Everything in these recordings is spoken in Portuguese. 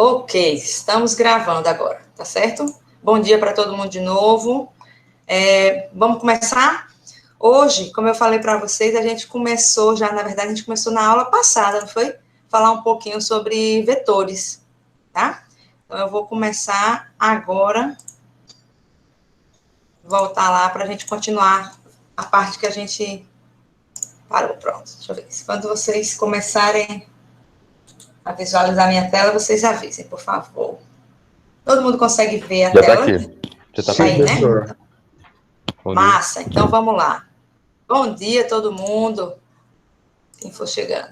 Ok, estamos gravando agora, tá certo? Bom dia para todo mundo de novo. Vamos começar? Hoje, como eu falei para vocês, a gente começou já, na verdade, a gente começou na aula passada, não foi? Falar um pouquinho sobre vetores, tá? Então, eu vou começar agora, voltar lá para a gente continuar a parte que a gente parou. Pronto, deixa eu ver. Quando vocês começarem a visualizar minha tela, vocês avisem, por favor. Todo mundo consegue ver a Já tela? tá aqui. Já tá Tá aí, né? Bom dia. Massa, então vamos lá. Bom dia, todo mundo. Quem for chegando.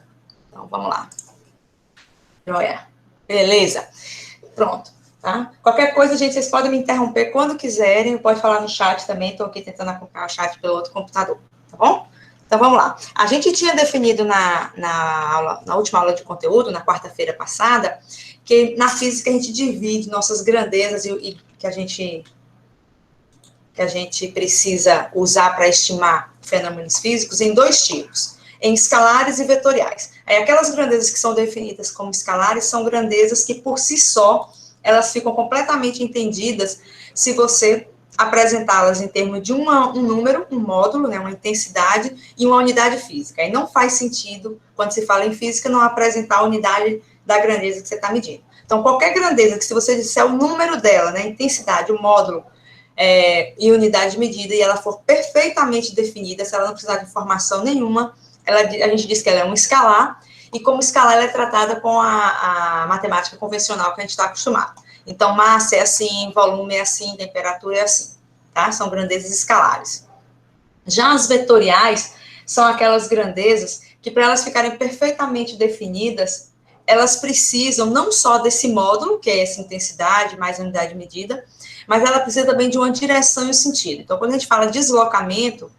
Então, vamos lá. Joia. Beleza. Pronto, tá? Qualquer coisa, gente, vocês podem me interromper quando quiserem. Pode falar no chat também. Estou aqui tentando acompanhar o chat pelo outro computador, tá bom? Então, vamos lá. A gente tinha definido na última aula de conteúdo, na quarta-feira passada, que na física a gente divide nossas grandezas e que a gente precisa usar para estimar fenômenos físicos em dois tipos, em escalares e vetoriais. Aí, aquelas grandezas que são definidas como escalares são grandezas que, por si só, elas ficam completamente entendidas se você apresentá-las em termos de um número, um módulo, né, uma intensidade e uma unidade física. Aí não faz sentido, quando se fala em física, não apresentar a unidade da grandeza que você está medindo. Então, qualquer grandeza que, se você disser o número dela, né, intensidade, o módulo, e unidade de medida, e ela for perfeitamente definida, se ela não precisar de informação nenhuma, a gente diz que ela é um escalar, e como escalar ela é tratada com a matemática convencional que a gente está acostumado. Então, massa é assim, volume é assim, temperatura é assim, tá? São grandezas escalares. Já as vetoriais são aquelas grandezas que, para elas ficarem perfeitamente definidas, elas precisam não só desse módulo, que é essa intensidade mais a unidade de medida, mas ela precisa também de uma direção e um sentido. Então, quando a gente fala deslocamento,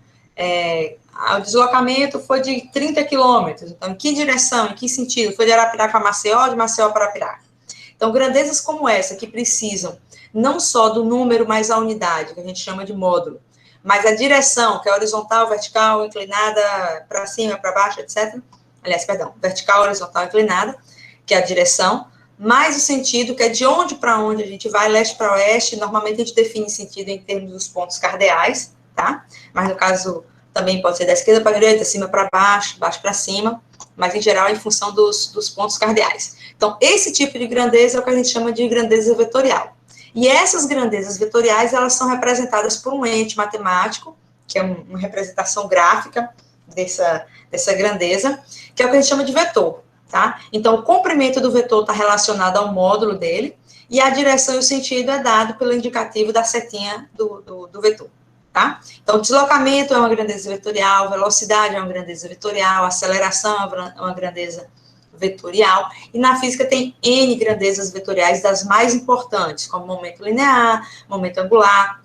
o deslocamento foi de 30 quilômetros. Então, em que direção, em que sentido? Foi de Arapiraca para Maceió, de Maceió para Arapiraca. Então, grandezas como essa, que precisam não só do número, mas a unidade, que a gente chama de módulo, mas a direção, que é horizontal, vertical, inclinada, para cima, para baixo, etc. Aliás, perdão, vertical, horizontal, inclinada, que é a direção, mais o sentido, que é de onde para onde a gente vai, leste para oeste. Normalmente a gente define sentido em termos dos pontos cardeais, tá? Mas no caso também pode ser da esquerda para a direita, cima para baixo, baixo para cima, mas em geral é em função dos pontos cardeais. Então, esse tipo de grandeza é o que a gente chama de grandeza vetorial. E essas grandezas vetoriais, elas são representadas por um ente matemático, que é uma representação gráfica dessa grandeza, que é o que a gente chama de vetor. Tá? Então, o comprimento do vetor está relacionado ao módulo dele, e a direção e o sentido é dado pelo indicativo da setinha do vetor. Tá? Então, deslocamento é uma grandeza vetorial, velocidade é uma grandeza vetorial, aceleração é uma grandeza vetorial, e na física tem N grandezas vetoriais, das mais importantes, como momento linear, momento angular,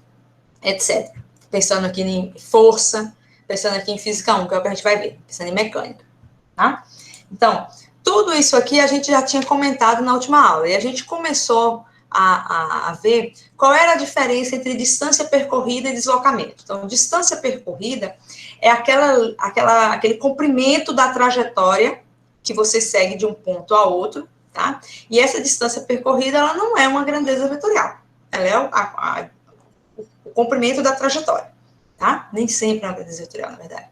etc. Pensando aqui em força, pensando aqui em física 1, que é o que a gente vai ver, pensando em mecânica. Tá? Então, tudo isso aqui a gente já tinha comentado na última aula, e a gente começou a ver qual era a diferença entre distância percorrida e deslocamento. Então, distância percorrida é aquele comprimento da trajetória que você segue de um ponto a outro, tá? E essa distância percorrida, ela não é uma grandeza vetorial, ela é o comprimento da trajetória, tá? Nem sempre é uma grandeza vetorial, na verdade.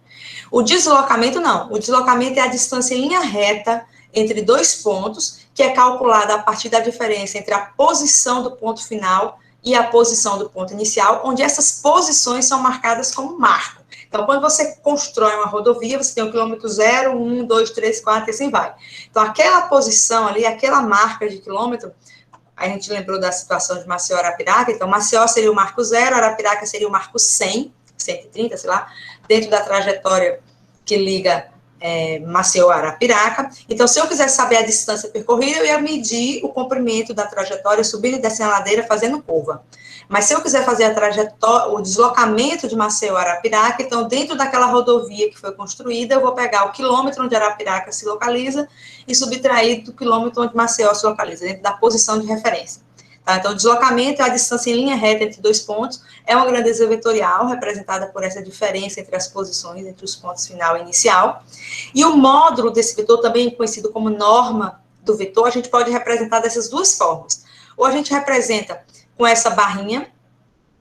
O deslocamento, não. O deslocamento é a distância em linha reta entre dois pontos, que é calculada a partir da diferença entre a posição do ponto final e a posição do ponto inicial, onde essas posições são marcadas como marco. Então, quando você constrói uma rodovia, você tem o quilômetro 0, 1, 2, 3, 4 e assim vai. Então, aquela posição ali, aquela marca de quilômetro, a gente lembrou da situação de Maceió e Arapiraca, então Maceió seria o marco 0, Arapiraca seria o marco 100, 130, sei lá, dentro da trajetória que liga Maceió a Arapiraca. Então, se eu quiser saber a distância percorrida, eu ia medir o comprimento da trajetória, subindo e descendo a ladeira, fazendo curva. Mas se eu quiser fazer o deslocamento de Maceió a Arapiraca, então, dentro daquela rodovia que foi construída, eu vou pegar o quilômetro onde Arapiraca se localiza e subtrair do quilômetro onde Maceió se localiza, dentro da posição de referência. Tá? Então, o deslocamento é a distância em linha reta entre dois pontos, é uma grandeza vetorial, representada por essa diferença entre as posições, entre os pontos final e inicial. E o módulo desse vetor, também conhecido como norma do vetor, a gente pode representar dessas duas formas. Ou a gente representa com essa barrinha,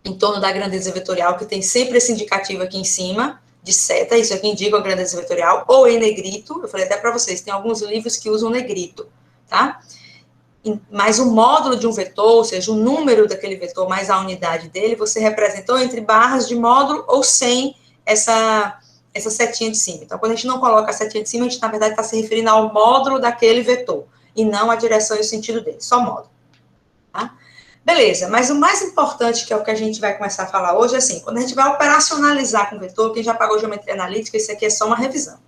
em torno da grandeza vetorial, que tem sempre esse indicativo aqui em cima, de seta, isso aqui indica a grandeza vetorial, ou em negrito, eu falei até para vocês, tem alguns livros que usam negrito, tá? Mas o módulo de um vetor, ou seja, o número daquele vetor mais a unidade dele, você representou entre barras de módulo ou sem essa setinha de cima. Então, quando a gente não coloca a setinha de cima, a gente, na verdade, está se referindo ao módulo daquele vetor, e não a direção e o sentido dele, só módulo, tá? Beleza, mas o mais importante, que é o que a gente vai começar a falar hoje, é assim, quando a gente vai operacionalizar com o vetor, quem já pagou geometria analítica, isso aqui é só uma revisão.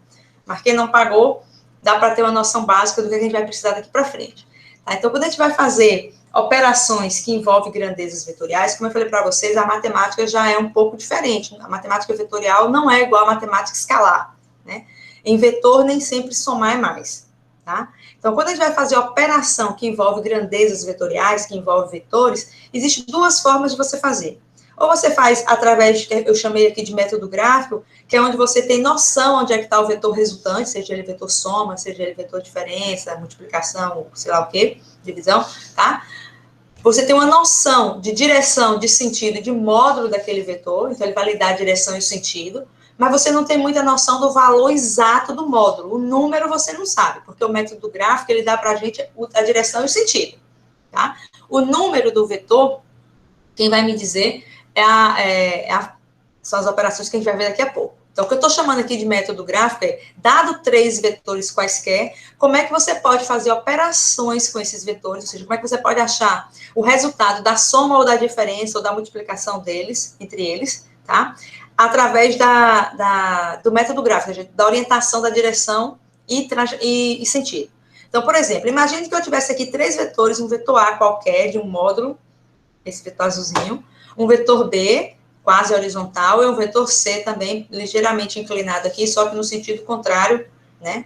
Mas quem não pagou, dá para ter uma noção básica do que a gente vai precisar daqui para frente. Tá? Então, quando a gente vai fazer operações que envolvem grandezas vetoriais, como eu falei para vocês, a matemática já é um pouco diferente. A matemática vetorial não é igual à matemática escalar, né? Em vetor, nem sempre somar é mais, tá? Então, quando a gente vai fazer operação que envolve grandezas vetoriais, que envolve vetores, existem duas formas de você fazer. Ou você faz através, que eu chamei aqui de método gráfico, que é onde você tem noção onde é que está o vetor resultante, seja ele vetor soma, seja ele vetor diferença, multiplicação, sei lá o quê, divisão, tá? Você tem uma noção de direção, de sentido e de módulo daquele vetor, então ele vai lhe dar a direção e o sentido, mas você não tem muita noção do valor exato do módulo. O número você não sabe, porque o método gráfico, ele dá para a gente a direção e o sentido, tá? O número do vetor, quem vai me dizer são as operações que a gente vai ver daqui a pouco. Então, o que eu estou chamando aqui de método gráfico é, dado 3 vetores quaisquer, como é que você pode fazer operações com esses vetores, ou seja, como é que você pode achar o resultado da soma ou da diferença ou da multiplicação deles, entre eles, tá? Através do método gráfico, da orientação da direção e sentido. Então, por exemplo, imagine que eu tivesse aqui 3 vetores, um vetor A qualquer, de um módulo, esse vetor azulzinho, um vetor B, quase horizontal, e um vetor C também, ligeiramente inclinado aqui, só que no sentido contrário, né,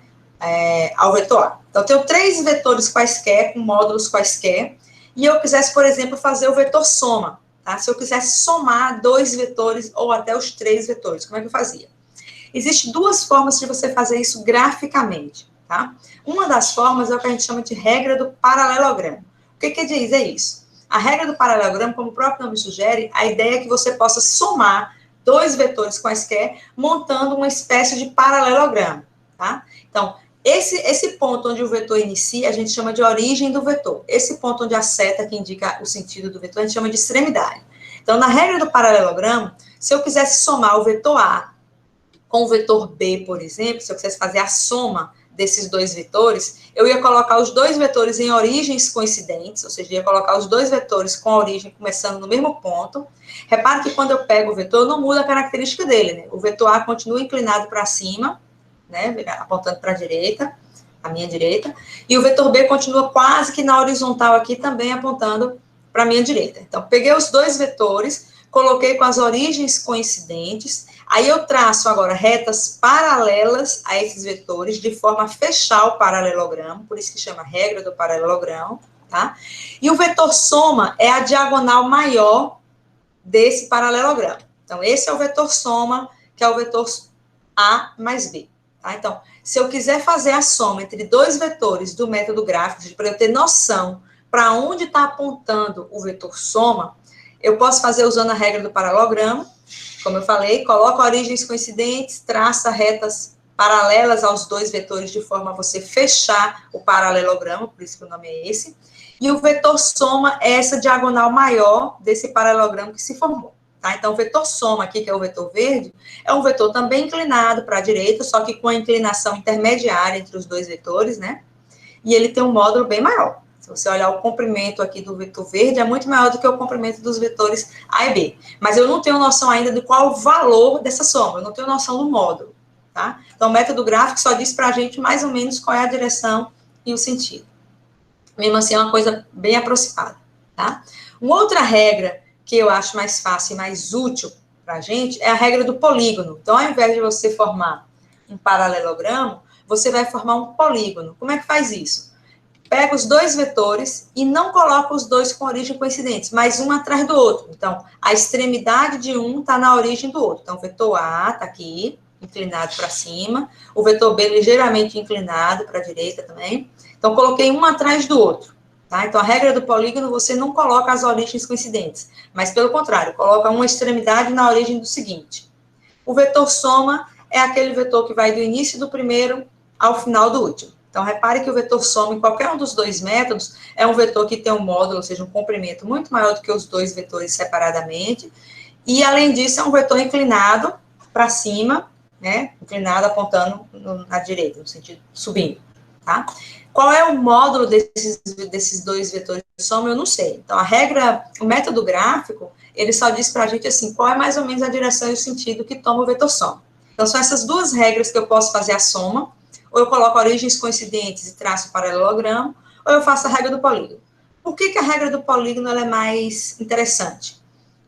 ao vetor A. Então, eu tenho 3 vetores quaisquer, com módulos quaisquer, e eu quisesse, por exemplo, fazer o vetor soma, tá? Se eu quisesse somar 2 vetores, ou até os 3 vetores, como é que eu fazia? Existem 2 formas de você fazer isso graficamente, tá? Uma das formas é o que a gente chama de regra do paralelogramo. O que diz é isso? A regra do paralelogramo, como o próprio nome sugere, a ideia é que você possa somar 2 vetores quaisquer, montando uma espécie de paralelogramo, tá? Então, esse ponto onde o vetor inicia, a gente chama de origem do vetor. Esse ponto onde a seta que indica o sentido do vetor, a gente chama de extremidade. Então, na regra do paralelogramo, se eu quisesse somar o vetor A com o vetor B, por exemplo, se eu quisesse fazer a soma desses 2 vetores, eu ia colocar os 2 vetores em origens coincidentes, ou seja, ia colocar os 2 vetores com a origem começando no mesmo ponto. Repare que quando eu pego o vetor, não muda a característica dele, né? O vetor A continua inclinado para cima, né, apontando para a direita, a minha direita, e o vetor B continua quase que na horizontal aqui, também apontando para a minha direita. Então, peguei os 2 vetores, coloquei com as origens coincidentes, aí eu traço agora retas paralelas a esses vetores, de forma a fechar o paralelogramo, por isso que chama regra do paralelogramo, tá? E o vetor soma é a diagonal maior desse paralelogramo. Então, esse é o vetor soma, que é o vetor A mais B, tá? Então, se eu quiser fazer a soma entre 2 vetores do método gráfico, para eu ter noção para onde está apontando o vetor soma, eu posso fazer usando a regra do paralelogramo, como eu falei, coloca origens coincidentes, traça retas paralelas aos 2 vetores de forma a você fechar o paralelogramo, por isso que o nome é esse, e o vetor soma é essa diagonal maior desse paralelogramo que se formou, tá? Então, o vetor soma aqui, que é o vetor verde, é um vetor também inclinado para a direita, só que com a inclinação intermediária entre os 2 vetores, né? E ele tem um módulo bem maior. Se você olhar o comprimento aqui do vetor verde, é muito maior do que o comprimento dos vetores A e B. Mas eu não tenho noção ainda de qual o valor dessa soma, eu não tenho noção do módulo, tá? Então, o método gráfico só diz para a gente mais ou menos qual é a direção e o sentido. Mesmo assim, é uma coisa bem aproximada, tá? Uma outra regra que eu acho mais fácil e mais útil para a gente é a regra do polígono. Então, ao invés de você formar um paralelogramo, você vai formar um polígono. Como é que faz isso? Pega os 2 vetores e não coloca os 2 com origem coincidentes, mas um atrás do outro. Então, a extremidade de um está na origem do outro. Então, o vetor A está aqui, inclinado para cima, o vetor B ligeiramente inclinado para a direita também. Então, coloquei um atrás do outro, tá? Então, a regra do polígono, você não coloca as origens coincidentes, mas, pelo contrário, coloca uma extremidade na origem do seguinte. O vetor soma é aquele vetor que vai do início do primeiro ao final do último. Então, repare que o vetor soma em qualquer um dos dois métodos é um vetor que tem um módulo, ou seja, um comprimento muito maior do que os dois vetores separadamente, e, além disso, é um vetor inclinado para cima, né? Inclinado apontando na direita, no sentido subindo, tá? Qual é o módulo desses dois vetores de soma? Eu não sei. Então, a regra, o método gráfico, ele só diz para a gente, assim, qual é mais ou menos a direção e o sentido que toma o vetor soma. Então, são essas duas regras que eu posso fazer a soma, ou eu coloco origens coincidentes e traço o paralelogramo, ou eu faço a regra do polígono. Por que a regra do polígono ela é mais interessante?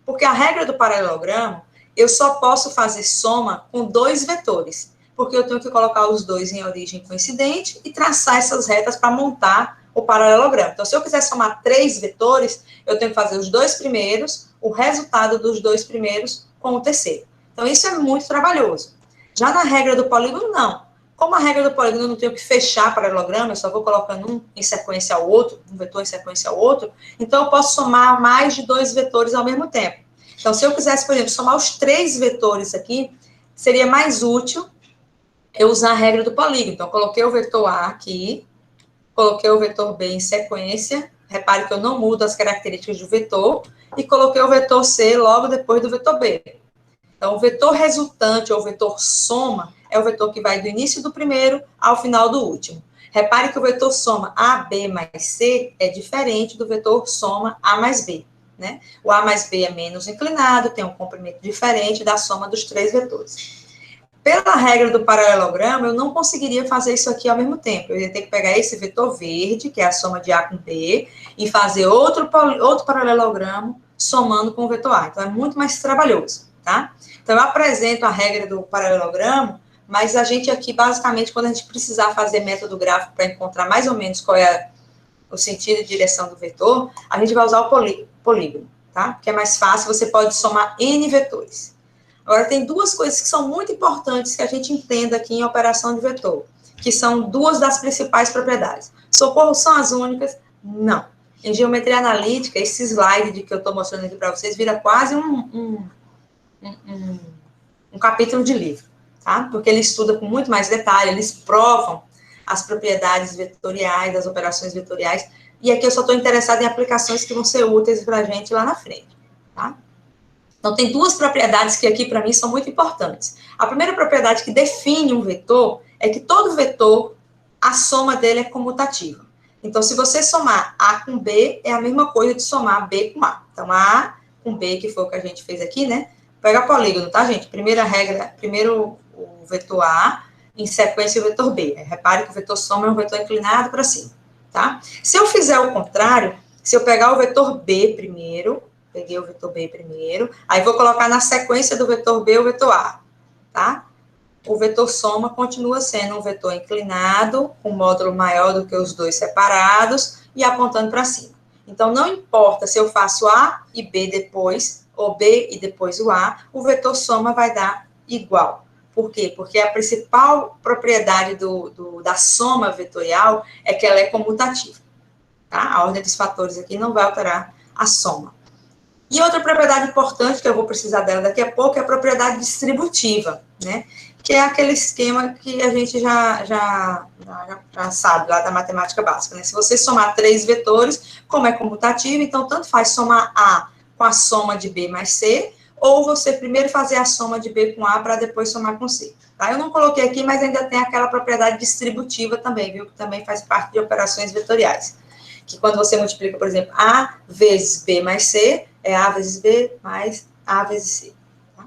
Porque a regra do paralelogramo, eu só posso fazer soma com dois vetores, porque eu tenho que colocar os dois em origem coincidente e traçar essas retas para montar o paralelogramo. Então, se eu quiser somar 3 vetores, eu tenho que fazer os dois primeiros, o resultado dos dois primeiros com o terceiro. Então, isso é muito trabalhoso. Já na regra do polígono, não. Como a regra do polígono eu não tenho que fechar paralelogramo, eu só vou colocando um em sequência ao outro, um vetor em sequência ao outro, então eu posso somar mais de 2 vetores ao mesmo tempo. Então, se eu quisesse, por exemplo, somar os 3 vetores aqui, seria mais útil eu usar a regra do polígono. Então, eu coloquei o vetor A aqui, coloquei o vetor B em sequência, repare que eu não mudo as características do vetor, e coloquei o vetor C logo depois do vetor B. Então, o vetor resultante, ou vetor soma, é o vetor que vai do início do primeiro ao final do último. Repare que o vetor soma AB mais C é diferente do vetor soma A mais B, né? O A mais B é menos inclinado, tem um comprimento diferente da soma dos 3 vetores. Pela regra do paralelogramo, eu não conseguiria fazer isso aqui ao mesmo tempo. Eu ia ter que pegar esse vetor verde, que é a soma de A com B, e fazer outro paralelogramo somando com o vetor A. Então, é muito mais trabalhoso, tá? Então, eu apresento a regra do paralelogramo, mas a gente aqui, basicamente, quando a gente precisar fazer método gráfico para encontrar mais ou menos qual é o sentido e direção do vetor, a gente vai usar o polígono, tá? Que é mais fácil, você pode somar N vetores. Agora, tem duas coisas que são muito importantes que a gente entenda aqui em operação de vetor, que são duas das principais propriedades. Socorro são as únicas? Não. Em geometria analítica, esse slide de que eu estou mostrando aqui para vocês vira quase um capítulo de livro, tá? Porque ele estuda com muito mais detalhe, eles provam as propriedades vetoriais, das operações vetoriais, e aqui eu só estou interessada em aplicações que vão ser úteis para a gente lá na frente, tá? Então, tem duas propriedades que aqui, para mim, são muito importantes. A primeira propriedade que define um vetor é que todo vetor, a soma dele é comutativa. Então, se você somar A com B, é a mesma coisa de somar B com A. Então, A com B, que foi o que a gente fez aqui, né? Pega polígono, tá, gente? Primeira regra, primeiro o vetor A, em sequência o vetor B. Repare que o vetor soma é um vetor inclinado para cima, tá? Se eu fizer o contrário, se eu pegar o vetor B primeiro, peguei o vetor B primeiro, aí vou colocar na sequência do vetor B o vetor A, tá? O vetor soma continua sendo um vetor inclinado, com módulo maior do que os dois separados e apontando para cima. Então, não importa se eu faço A e B depois, ou B e depois o vetor soma vai dar igual. Por quê? Porque a principal propriedade da soma vetorial é que ela é comutativa, tá? A ordem dos fatores aqui não vai alterar a soma. E outra propriedade importante, que eu vou precisar dela daqui a pouco, é a propriedade distributiva, né? Que é aquele esquema que a gente já sabe lá da matemática básica, né? Se você somar 3 vetores, como é comutativo, então tanto faz somar A com a soma de B mais C, ou você primeiro fazer a soma de B com A para depois somar com C, tá? Eu não coloquei aqui, mas ainda tem aquela propriedade distributiva também, viu? Que também faz parte de operações vetoriais. Que quando você multiplica, por exemplo, A vezes B mais C, é A vezes B mais A vezes C. Tá?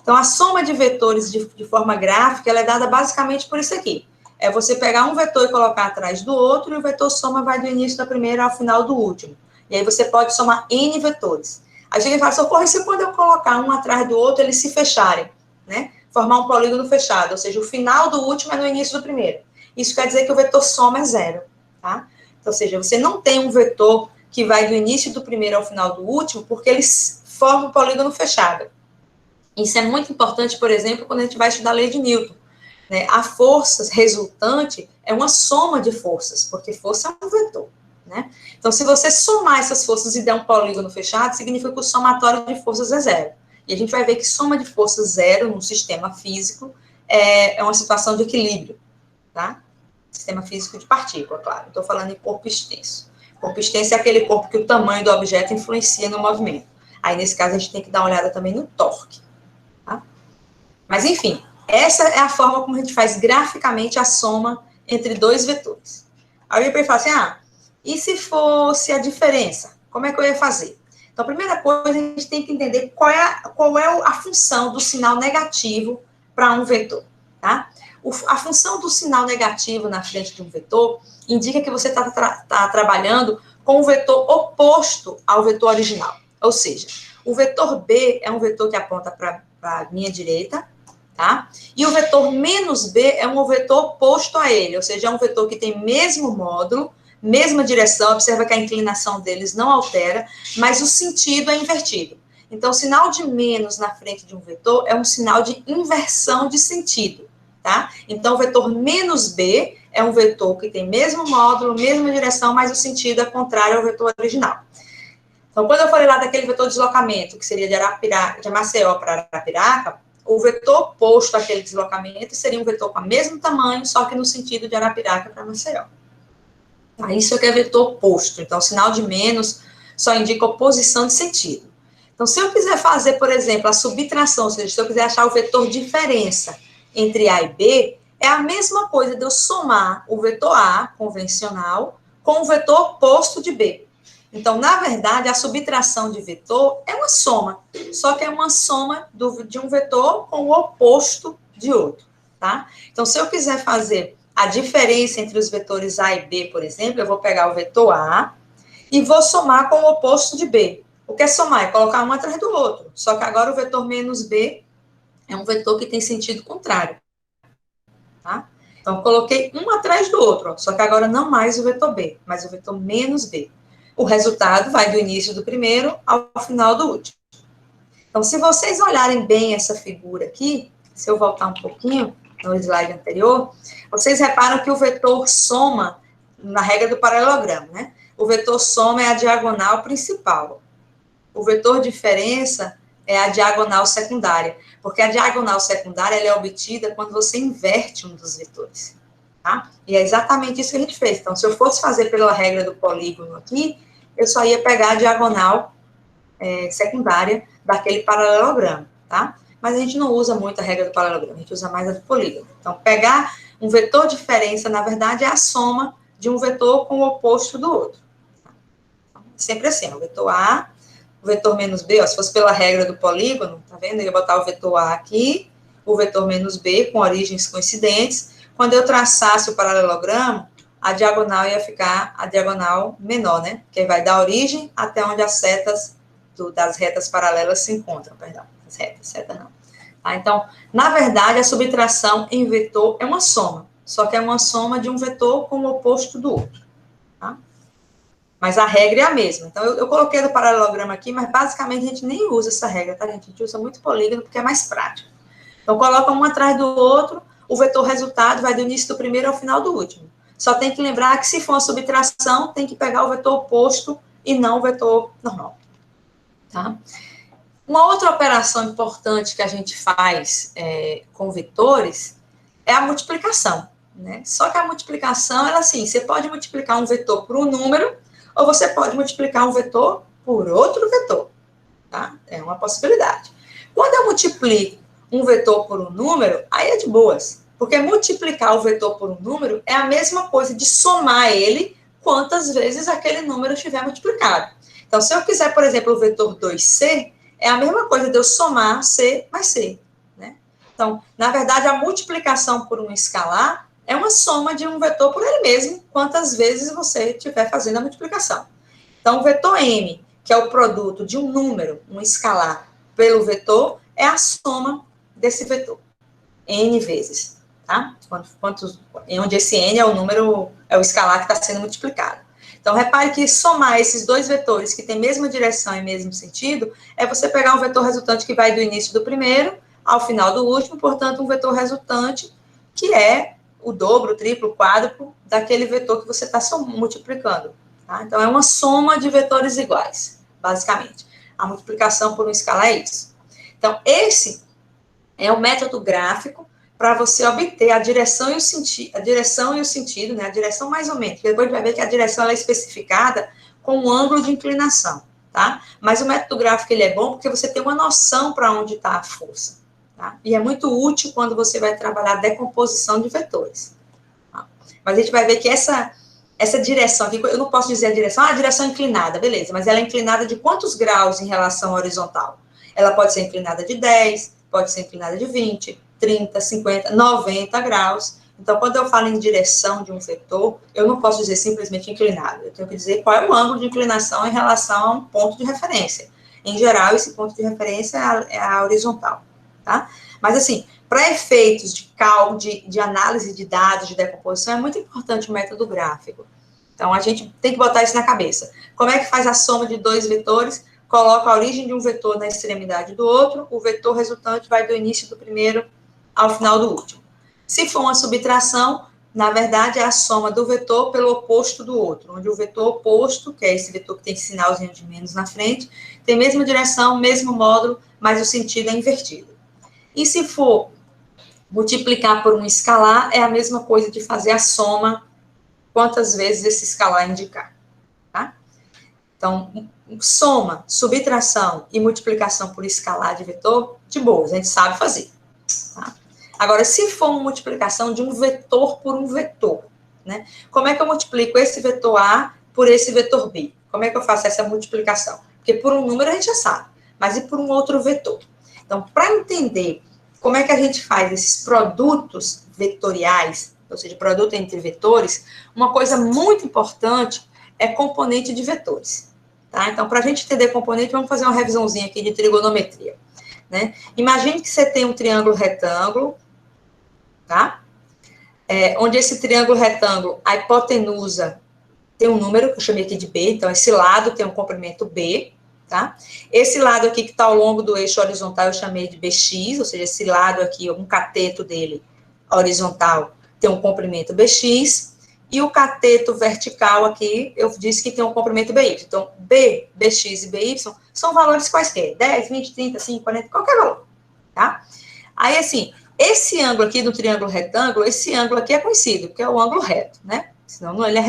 Então, a soma de vetores de forma gráfica, ela é dada basicamente por isso aqui. É você pegar um vetor e colocar atrás do outro, e o vetor soma vai do início da primeira ao final do último. E aí você pode somar N vetores. A gente fala, socorre se quando eu colocar um atrás do outro, eles se fecharem, né? Formar um polígono fechado, ou seja, o final do último é no início do primeiro. Isso quer dizer que o vetor soma é 0, tá? Então, ou seja, você não tem um vetor que vai do início do primeiro ao final do último, porque eles formam um polígono fechado. Isso é muito importante, por exemplo, quando a gente vai estudar a lei de Newton, né? A força resultante é uma soma de forças, porque força é um vetor, né? Então, se você somar essas forças e der um polígono fechado, significa que o somatório de forças é zero. E a gente vai ver que soma de forças zero num sistema físico é uma situação de equilíbrio, tá? Sistema físico de partícula, claro. Estou falando em corpo extenso. Corpo extenso é aquele corpo que o tamanho do objeto influencia no movimento. Aí, nesse caso, a gente tem que dar uma olhada também no torque. Tá? Mas, enfim, essa é a forma como a gente faz graficamente a soma entre dois vetores. Aí eu ia falar assim, e se fosse a diferença? Como é que eu ia fazer? Então, a primeira coisa, a gente tem que entender qual é a função do sinal negativo para um vetor, tá? A função do sinal negativo na frente de um vetor indica que você está trabalhando com um vetor oposto ao vetor original. Ou seja, o vetor B é um vetor que aponta para a minha direita, tá? E o vetor menos B é um vetor oposto a ele, ou seja, é um vetor que tem mesmo módulo, mesma direção, observa que a inclinação deles não altera, mas o sentido é invertido. Então, o sinal de menos na frente de um vetor é um sinal de inversão de sentido, tá? Então, o vetor menos B é um vetor que tem mesmo módulo, mesma direção, mas o sentido é contrário ao vetor original. Então, quando eu falei lá daquele vetor de deslocamento, que seria de Maceió para Arapiraca, o vetor oposto àquele deslocamento seria um vetor com o mesmo tamanho, só que no sentido de Arapiraca para Maceió. Isso aqui é vetor oposto. Então, o sinal de menos só indica oposição de sentido. Então, se eu quiser fazer, por exemplo, a subtração, ou seja, se eu quiser achar o vetor diferença entre A e B, é a mesma coisa de eu somar o vetor A, convencional, com o vetor oposto de B. Então, na verdade, a subtração de vetor é uma soma, só que é uma soma de um vetor com o oposto de outro, tá? Então, se eu quiser fazer a diferença entre os vetores A e B, por exemplo, eu vou pegar o vetor A e vou somar com o oposto de B. O que é somar? É colocar um atrás do outro, só que agora o vetor menos B é um vetor que tem sentido contrário, tá? Então, eu coloquei um atrás do outro, só que agora não mais o vetor B, mas o vetor menos B. O resultado vai do início do primeiro ao final do último. Então, se vocês olharem bem essa figura aqui, se eu voltar um pouquinho no slide anterior, vocês reparam que o vetor soma, na regra do paralelogramo, né? O vetor soma é a diagonal principal. O vetor diferença é a diagonal secundária, porque a diagonal secundária ela é obtida quando você inverte um dos vetores. Tá? E é exatamente isso que a gente fez. Então, se eu fosse fazer pela regra do polígono aqui, eu só ia pegar a diagonal secundária daquele paralelogramo, tá? Mas a gente não usa muito a regra do paralelogramo, a gente usa mais a do polígono. Então, pegar um vetor diferença, na verdade, é a soma de um vetor com o oposto do outro. Então, sempre assim, o vetor A, o vetor menos B, ó, se fosse pela regra do polígono, tá vendo? Eu ia botar o vetor A aqui, o vetor menos B, com origens coincidentes. Quando eu traçasse o paralelogramo, a diagonal ia ficar a diagonal menor, né? Que vai da origem até onde as setas das retas paralelas se encontram, perdão. As retas, seta não. Tá? Então, na verdade, a subtração em vetor é uma soma, só que é uma soma de um vetor com o oposto do outro. Tá? Mas a regra é a mesma. Então, eu coloquei do paralelogramo aqui, mas basicamente a gente nem usa essa regra, tá, gente? A gente usa muito polígono porque é mais prático. Então, coloca um atrás do outro, o vetor resultado vai do início do primeiro ao final do último. Só tem que lembrar que se for uma subtração, tem que pegar o vetor oposto e não o vetor normal. Tá? Uma outra operação importante que a gente faz com vetores é a multiplicação, né? Só que a multiplicação, ela assim, você pode multiplicar um vetor por um número, ou você pode multiplicar um vetor por outro vetor, tá? É uma possibilidade. Quando eu multiplico um vetor por um número, aí é de boas, porque multiplicar o vetor por um número é a mesma coisa de somar ele quantas vezes aquele número estiver multiplicado. Então, se eu quiser, por exemplo, o vetor 2C, é a mesma coisa de eu somar C mais C, né? Então, na verdade, a multiplicação por um escalar é uma soma de um vetor por ele mesmo, quantas vezes você estiver fazendo a multiplicação. Então, o vetor M, que é o produto de um número, um escalar, pelo vetor, é a soma desse vetor, N vezes, tá? Onde esse N é o número, é o escalar que está sendo multiplicado. Então, repare que somar esses dois vetores que têm mesma direção e mesmo sentido, é você pegar um vetor resultante que vai do início do primeiro ao final do último, portanto, um vetor resultante que é o dobro, o triplo, o quádruplo daquele vetor que você está multiplicando. Tá? Então, é uma soma de vetores iguais, basicamente. A multiplicação por um escalar é isso. Então, esse é o método gráfico para você obter a direção e o sentido, né? A direção mais ou menos. Depois vai ver que a direção ela é especificada com um ângulo de inclinação, tá? Mas o método gráfico ele é bom porque você tem uma noção para onde está a força, tá? E é muito útil quando você vai trabalhar a decomposição de vetores. Tá? Mas a gente vai ver que essa direção aqui, eu não posso dizer a direção inclinada, beleza, mas ela é inclinada de quantos graus em relação à horizontal? Ela pode ser inclinada de 10, pode ser inclinada de 20, 30, 50, 90 graus. Então, quando eu falo em direção de um vetor, eu não posso dizer simplesmente inclinado. Eu tenho que dizer qual é o ângulo de inclinação em relação a um ponto de referência. Em geral, esse ponto de referência é a horizontal, tá? Mas, assim, para efeitos de cálculo, de análise de dados, de decomposição, é muito importante o método gráfico. Então, a gente tem que botar isso na cabeça. Como é que faz a soma de dois vetores? Coloca a origem de um vetor na extremidade do outro, o vetor resultante vai do início do primeiro ao final do último. Se for uma subtração, na verdade, é a soma do vetor pelo oposto do outro, onde o vetor oposto, que é esse vetor que tem sinalzinho de menos na frente, tem a mesma direção, mesmo módulo, mas o sentido é invertido. E se for multiplicar por um escalar, é a mesma coisa de fazer a soma quantas vezes esse escalar indicar, tá? Então, soma, subtração e multiplicação por escalar de vetor, de boa, a gente sabe fazer. Tá? Agora, se for uma multiplicação de um vetor por um vetor, né? Como é que eu multiplico esse vetor A por esse vetor B? Como é que eu faço essa multiplicação? Porque por um número a gente já sabe, mas e por um outro vetor? Então, para entender como é que a gente faz esses produtos vetoriais, ou seja, produto entre vetores, uma coisa muito importante é componente de vetores. Tá? Então, para a gente entender componente, vamos fazer uma revisãozinha aqui de trigonometria. Né? Imagine que você tem um triângulo retângulo, tá? Onde esse triângulo retângulo, a hipotenusa tem um número, que eu chamei aqui de B, então esse lado tem um comprimento B, tá? Esse lado aqui que está ao longo do eixo horizontal, eu chamei de BX, ou seja, esse lado aqui, um cateto dele horizontal, tem um comprimento BX, e o cateto vertical aqui, eu disse que tem um comprimento BY. Então, B, BX e BY são valores quaisquer, 10, 20, 30, 5, 40, qualquer valor, tá? Aí, assim, esse ângulo aqui do triângulo retângulo, esse ângulo aqui é conhecido, que é o ângulo reto, né? Senão ele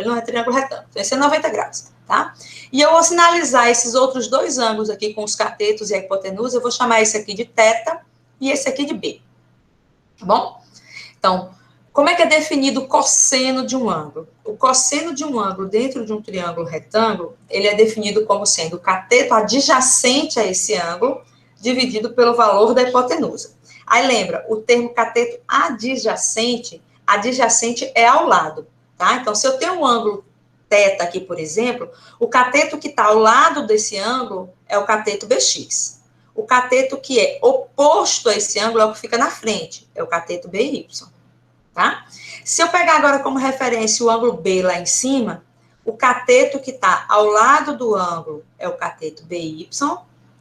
não é triângulo retângulo. Então, esse é 90 graus, tá? E eu vou sinalizar esses outros dois ângulos aqui com os catetos e a hipotenusa, eu vou chamar esse aqui de θ e esse aqui de B, tá bom? Então, como é que é definido o cosseno de um ângulo? O cosseno de um ângulo dentro de um triângulo retângulo, ele é definido como sendo o cateto adjacente a esse ângulo, dividido pelo valor da hipotenusa. Aí lembra, o termo cateto adjacente é ao lado, tá? Então, se eu tenho um ângulo θ aqui, por exemplo, o cateto que está ao lado desse ângulo é o cateto BX. O cateto que é oposto a esse ângulo é o que fica na frente, é o cateto BY. Tá? Se eu pegar agora como referência o ângulo B lá em cima, o cateto que está ao lado do ângulo é o cateto BY,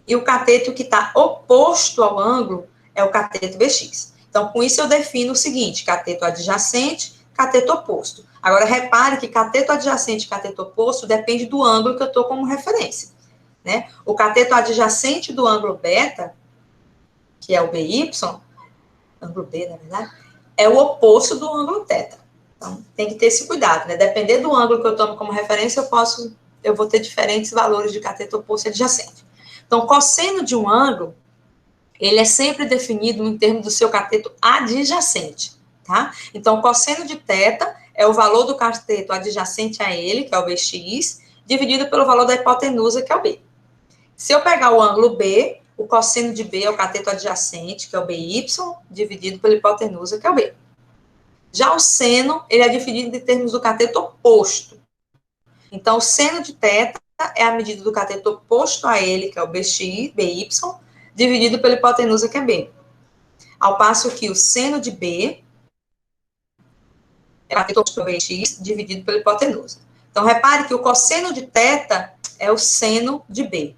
e o cateto que está oposto ao ângulo é o cateto BX. Então, com isso eu defino o seguinte, cateto adjacente, cateto oposto. Agora, repare que cateto adjacente e cateto oposto depende do ângulo que eu estou como referência. Né? O cateto adjacente do ângulo beta, que é o BY, ângulo B, na verdade, é o oposto do ângulo θ. Então, tem que ter esse cuidado, né? Depender do ângulo que eu tomo como referência, eu vou ter diferentes valores de cateto oposto e adjacente. Então, o cosseno de um ângulo, ele é sempre definido em termos do seu cateto adjacente, tá? Então, o cosseno de θ é o valor do cateto adjacente a ele, que é o BX, dividido pelo valor da hipotenusa, que é o B. Se eu pegar o ângulo B, o cosseno de B é o cateto adjacente, que é o BY, dividido pela hipotenusa, que é o B. Já o seno, ele é dividido em termos do cateto oposto. Então, o seno de θ é a medida do cateto oposto a ele, que é o BX, BY, dividido pela hipotenusa, que é B. Ao passo que o seno de B é o cateto oposto a BX, dividido pela hipotenusa. Então, repare que o cosseno de θ é o seno de B.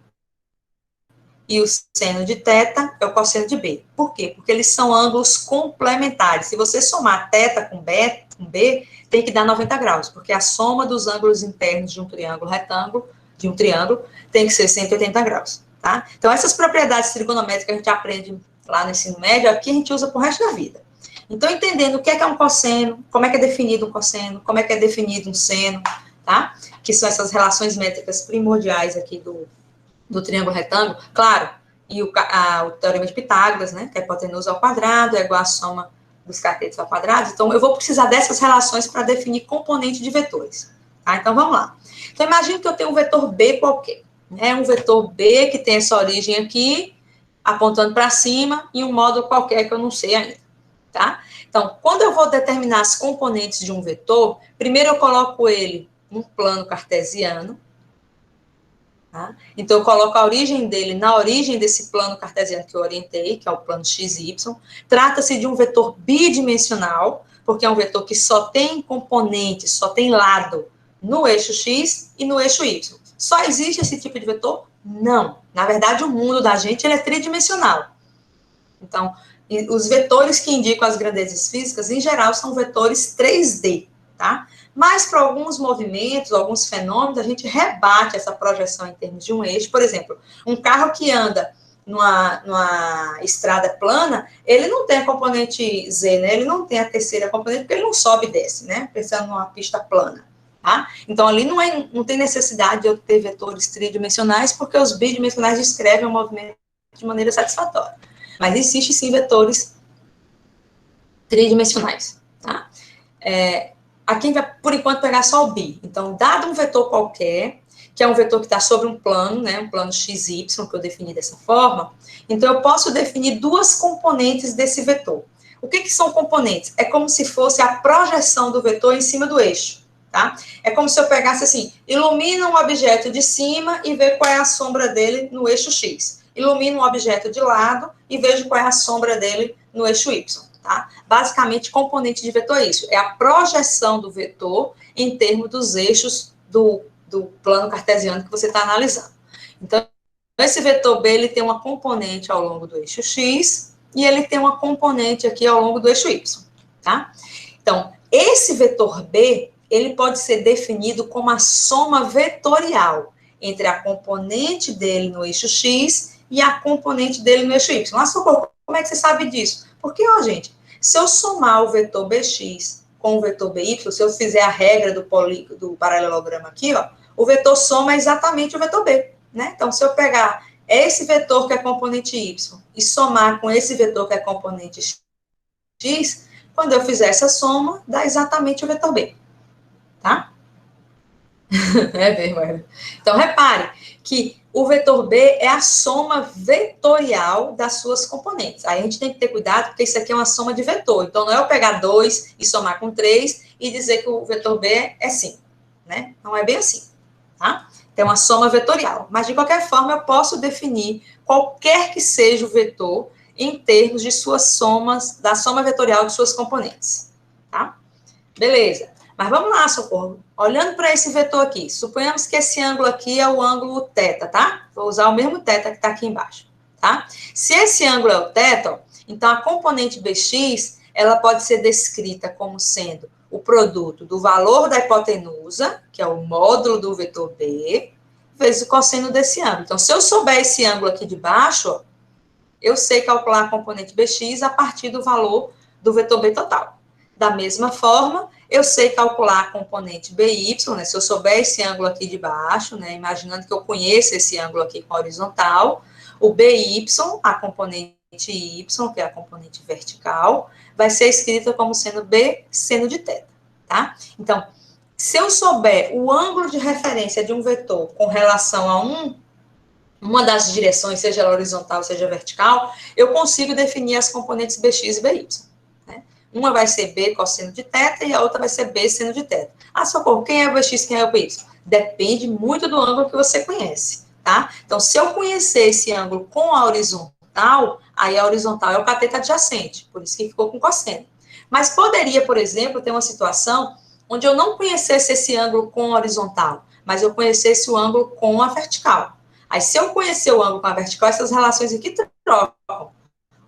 E o seno de θ é o cosseno de B. Por quê? Porque eles são ângulos complementares. Se você somar θ com B, tem que dar 90 graus, porque a soma dos ângulos internos de um triângulo retângulo, tem que ser 180 graus, tá? Então, essas propriedades trigonométricas que a gente aprende lá no ensino médio, aqui a gente usa pro resto da vida. Então, entendendo o que é um cosseno, como é que é definido um cosseno, como é que é definido um seno, tá? Que são essas relações métricas primordiais aqui do triângulo retângulo, claro, e o teorema de Pitágoras, né, que a hipotenusa ao quadrado é igual à soma dos catetos ao quadrado. Então, eu vou precisar dessas relações para definir componente de vetores, tá? Então, vamos lá. Então, imagine que eu tenho um vetor B qualquer, né, um vetor B que tem essa origem aqui, apontando para cima, em um módulo qualquer que eu não sei ainda, tá? Então, quando eu vou determinar as componentes de um vetor, primeiro eu coloco ele num plano cartesiano, tá? Então, eu coloco a origem dele na origem desse plano cartesiano que eu orientei, que é o plano XY. Trata-se de um vetor bidimensional, porque é um vetor que só tem componentes, só tem lado no eixo X e no eixo Y. Só existe esse tipo de vetor? Não. Na verdade, o mundo da gente ele é tridimensional. Então, os vetores que indicam as grandezas físicas, em geral, são vetores 3D, tá? Mas, para alguns movimentos, alguns fenômenos, a gente rebate essa projeção em termos de um eixo. Por exemplo, um carro que anda numa estrada plana, ele não tem a componente Z, né? Ele não tem a terceira componente, porque ele não sobe e desce, né? Pensando numa pista plana, tá? Então, ali não tem necessidade de eu ter vetores tridimensionais, porque os bidimensionais descrevem o movimento de maneira satisfatória. Mas existe, sim, vetores tridimensionais, tá? Aqui a gente vai, por enquanto, pegar só o bi. Então, dado um vetor qualquer, que é um vetor que está sobre um plano, né, um plano XY, que eu defini dessa forma, então eu posso definir duas componentes desse vetor. O que são componentes? É como se fosse a projeção do vetor em cima do eixo, tá? É como se eu pegasse assim, ilumina um objeto de cima e ver qual é a sombra dele no eixo X. Ilumina um objeto de lado e vejo qual é a sombra dele no eixo Y. Tá? Basicamente, componente de vetor é isso, é a projeção do vetor em termos dos eixos do plano cartesiano que você está analisando. Então, esse vetor B, ele tem uma componente ao longo do eixo X, e ele tem uma componente aqui ao longo do eixo Y, tá? Então, esse vetor B, ele pode ser definido como a soma vetorial entre a componente dele no eixo X e a componente dele no eixo Y. Mas, como é que você sabe disso? Porque, ó, gente, se eu somar o vetor Bx com o vetor By, se eu fizer a regra do paralelograma aqui, ó, o vetor soma é exatamente o vetor B, né? Então, se eu pegar esse vetor que é componente Y e somar com esse vetor que é componente X, quando eu fizer essa soma, dá exatamente o vetor B, tá? É mesmo. Então, repare que o vetor B é a soma vetorial das suas componentes. Aí a gente tem que ter cuidado, porque isso aqui é uma soma de vetor. Então, não é eu pegar 2 e somar com 3 e dizer que o vetor B é 5, né? Não é bem assim, tá? Tem uma soma vetorial. Mas, de qualquer forma, eu posso definir qualquer que seja o vetor em termos de suas somas, da soma vetorial de suas componentes, tá? Beleza. Mas vamos lá, Socorro. Olhando para esse vetor aqui, suponhamos que esse ângulo aqui é o ângulo θ, tá? Vou usar o mesmo θ que está aqui embaixo, tá? Se esse ângulo é o θ, então a componente Bx, ela pode ser descrita como sendo o produto do valor da hipotenusa, que é o módulo do vetor B, vezes o cosseno desse ângulo. Então, se eu souber esse ângulo aqui de baixo, ó, eu sei calcular a componente Bx a partir do valor do vetor B total. Da mesma forma, eu sei calcular a componente BY, né, se eu souber esse ângulo aqui de baixo, né, imaginando que eu conheço esse ângulo aqui com a horizontal, o BY, a componente Y, que é a componente vertical, vai ser escrita como sendo B seno de θ, tá? Então, se eu souber o ângulo de referência de um vetor com relação a uma das direções, seja ela horizontal, seja vertical, eu consigo definir as componentes Bx e By. Uma vai ser B cosseno de θ e a outra vai ser B seno de θ. Ah, Socorro, quem é o Bx, quem é o By? Depende muito do ângulo que você conhece, tá? Então, se eu conhecer esse ângulo com a horizontal, aí a horizontal é o cateto adjacente, por isso que ficou com cosseno. Mas poderia, por exemplo, ter uma situação onde eu não conhecesse esse ângulo com a horizontal, mas eu conhecesse o ângulo com a vertical. Aí, se eu conhecer o ângulo com a vertical, essas relações aqui trocam.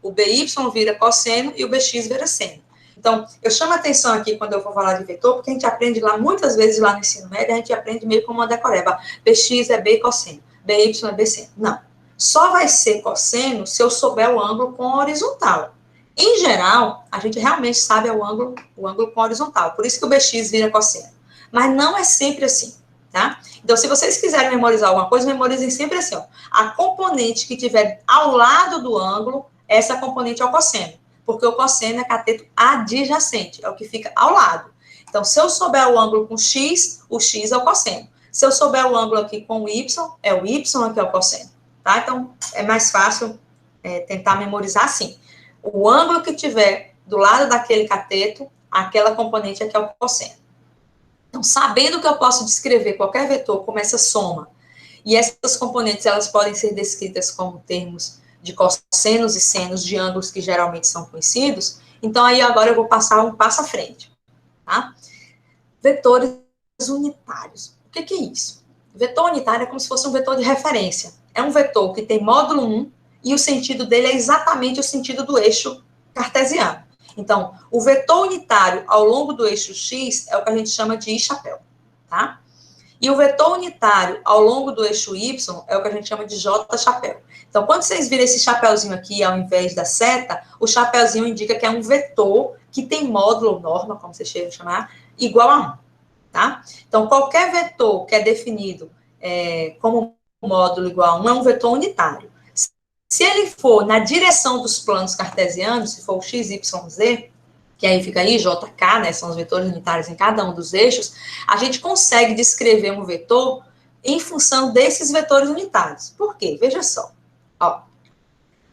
O BY vira cosseno e o BX vira seno. Então, eu chamo a atenção aqui quando eu vou falar de vetor, porque a gente aprende lá, muitas vezes lá no ensino médio, a gente aprende meio como uma decoreba. BX é B cosseno, BY é B seno. Não. Só vai ser cosseno se eu souber o ângulo com a horizontal. Em geral, a gente realmente sabe o ângulo com a horizontal. Por isso que o BX vira cosseno. Mas não é sempre assim, tá? Então, se vocês quiserem memorizar alguma coisa, memorizem sempre assim, ó. A componente que tiver ao lado do ângulo, essa componente é o cosseno. Porque o cosseno é cateto adjacente, é o que fica ao lado. Então, se eu souber o ângulo com x, o x é o cosseno. Se eu souber o ângulo aqui com o y que é o cosseno. Tá? Então, é mais fácil tentar memorizar assim. O ângulo que tiver do lado daquele cateto, aquela componente é que é o cosseno. Então, sabendo que eu posso descrever qualquer vetor como essa soma, e essas componentes elas podem ser descritas como termos de cossenos e senos de ângulos que geralmente são conhecidos, então aí agora eu vou passar um passo à frente. Tá? Vetores unitários. O que é isso? Vetor unitário é como se fosse um vetor de referência. É um vetor que tem módulo 1 e o sentido dele é exatamente o sentido do eixo cartesiano. Então, o vetor unitário ao longo do eixo X é o que a gente chama de I-chapéu, tá? E o vetor unitário ao longo do eixo Y é o que a gente chama de J-chapéu. Então, quando vocês viram esse chapéuzinho aqui, ao invés da seta, o chapéuzinho indica que é um vetor que tem módulo ou norma, como vocês chegam a chamar, igual a 1, tá? Então, qualquer vetor que é definido como módulo igual a 1 é um vetor unitário. Se ele for na direção dos planos cartesianos, se for o x, y, z, que aí fica I, J, K, né, são os vetores unitários em cada um dos eixos, a gente consegue descrever um vetor em função desses vetores unitários. Por quê? Veja só. Ó,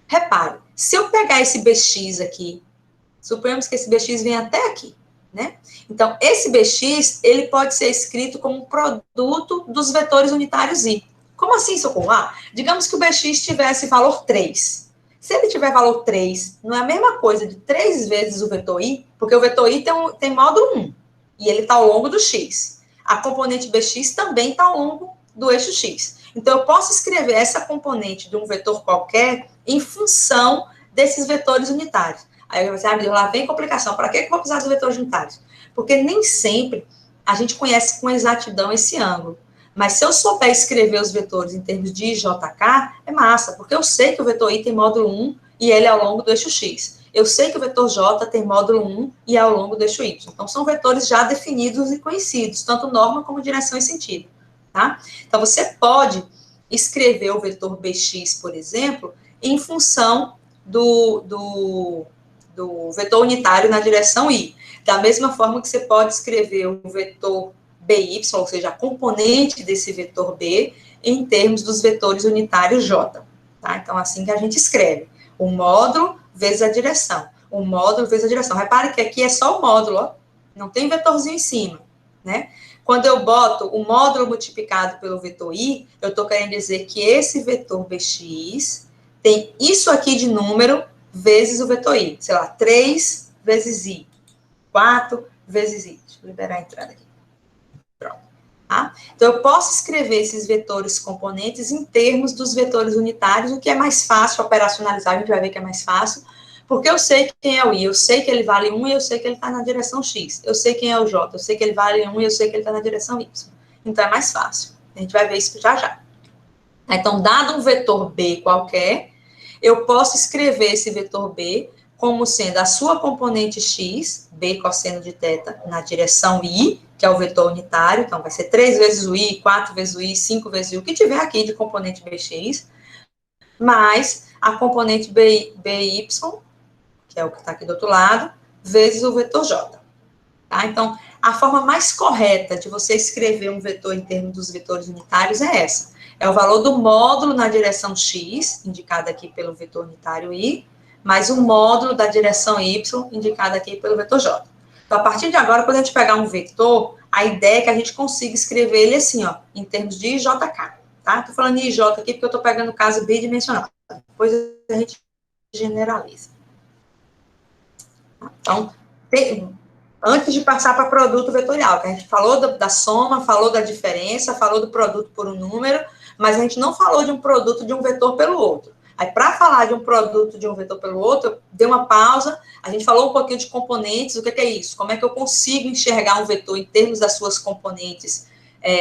repare, se eu pegar esse BX aqui, suponhamos que esse BX venha até aqui, né? Então, esse BX, ele pode ser escrito como um produto dos vetores unitários I. Como assim, Socorro? Digamos que o BX tivesse valor 3. Se ele tiver valor 3, não é a mesma coisa de 3 vezes o vetor I, porque o vetor I tem módulo 1, e ele está ao longo do X. A componente BX também está ao longo do eixo X. Então, eu posso escrever essa componente de um vetor qualquer em função desses vetores unitários. Aí você vai dizer, lá vem complicação. Para que eu vou precisar dos vetores unitários? Porque nem sempre a gente conhece com exatidão esse ângulo. Mas se eu souber escrever os vetores em termos de IJK, é massa, porque eu sei que o vetor I tem módulo 1 e ele é ao longo do eixo X. Eu sei que o vetor J tem módulo 1 e é ao longo do eixo Y. Então, são vetores já definidos e conhecidos, tanto norma como direção e sentido. Tá? Então, você pode escrever o vetor BX, por exemplo, em função do vetor unitário na direção I. Da mesma forma que você pode escrever o vetor BY, ou seja, a componente desse vetor B, em termos dos vetores unitários J. Tá? Então, assim que a gente escreve. O módulo vezes a direção. O módulo vezes a direção. Repare que aqui é só o módulo, ó. Não tem vetorzinho em cima, né? Quando eu boto o módulo multiplicado pelo vetor I, eu estou querendo dizer que esse vetor BX tem isso aqui de número vezes o vetor I. Sei lá, 3 vezes I. 4 vezes I. Deixa eu liberar a entrada aqui. Pronto. Tá? Então, eu posso escrever esses vetores componentes em termos dos vetores unitários, o que é mais fácil operacionalizar, a gente vai ver que é mais fácil, porque eu sei quem é o I, eu sei que ele vale 1 e eu sei que ele está na direção X. Eu sei quem é o J, eu sei que ele vale 1 e eu sei que ele está na direção Y. Então, é mais fácil. A gente vai ver isso já já. Então, dado um vetor B qualquer, eu posso escrever esse vetor B como sendo a sua componente x, b cosseno de θ, na direção i, que é o vetor unitário, então vai ser 3 vezes o i, 4 vezes o i, 5 vezes o i, o que tiver aqui de componente bx, mais a componente by, que é o que está aqui do outro lado, vezes o vetor j. Tá? Então, a forma mais correta de você escrever um vetor em termos dos vetores unitários é essa. É o valor do módulo na direção x, indicado aqui pelo vetor unitário i, mais o módulo da direção y, indicado aqui pelo vetor j. Então, a partir de agora, quando a gente pegar um vetor, a ideia é que a gente consiga escrever ele assim, ó, em termos de IJK, tá? Estou falando de IJ aqui porque eu estou pegando o caso bidimensional. Depois a gente generaliza. Então, antes de passar para produto vetorial, que a gente falou da soma, falou da diferença, falou do produto por um número, mas a gente não falou de um produto de um vetor pelo outro. Aí, para falar de um produto de um vetor pelo outro, eu dei uma pausa, a gente falou um pouquinho de componentes, o que é isso? Como é que eu consigo enxergar um vetor em termos das suas componentes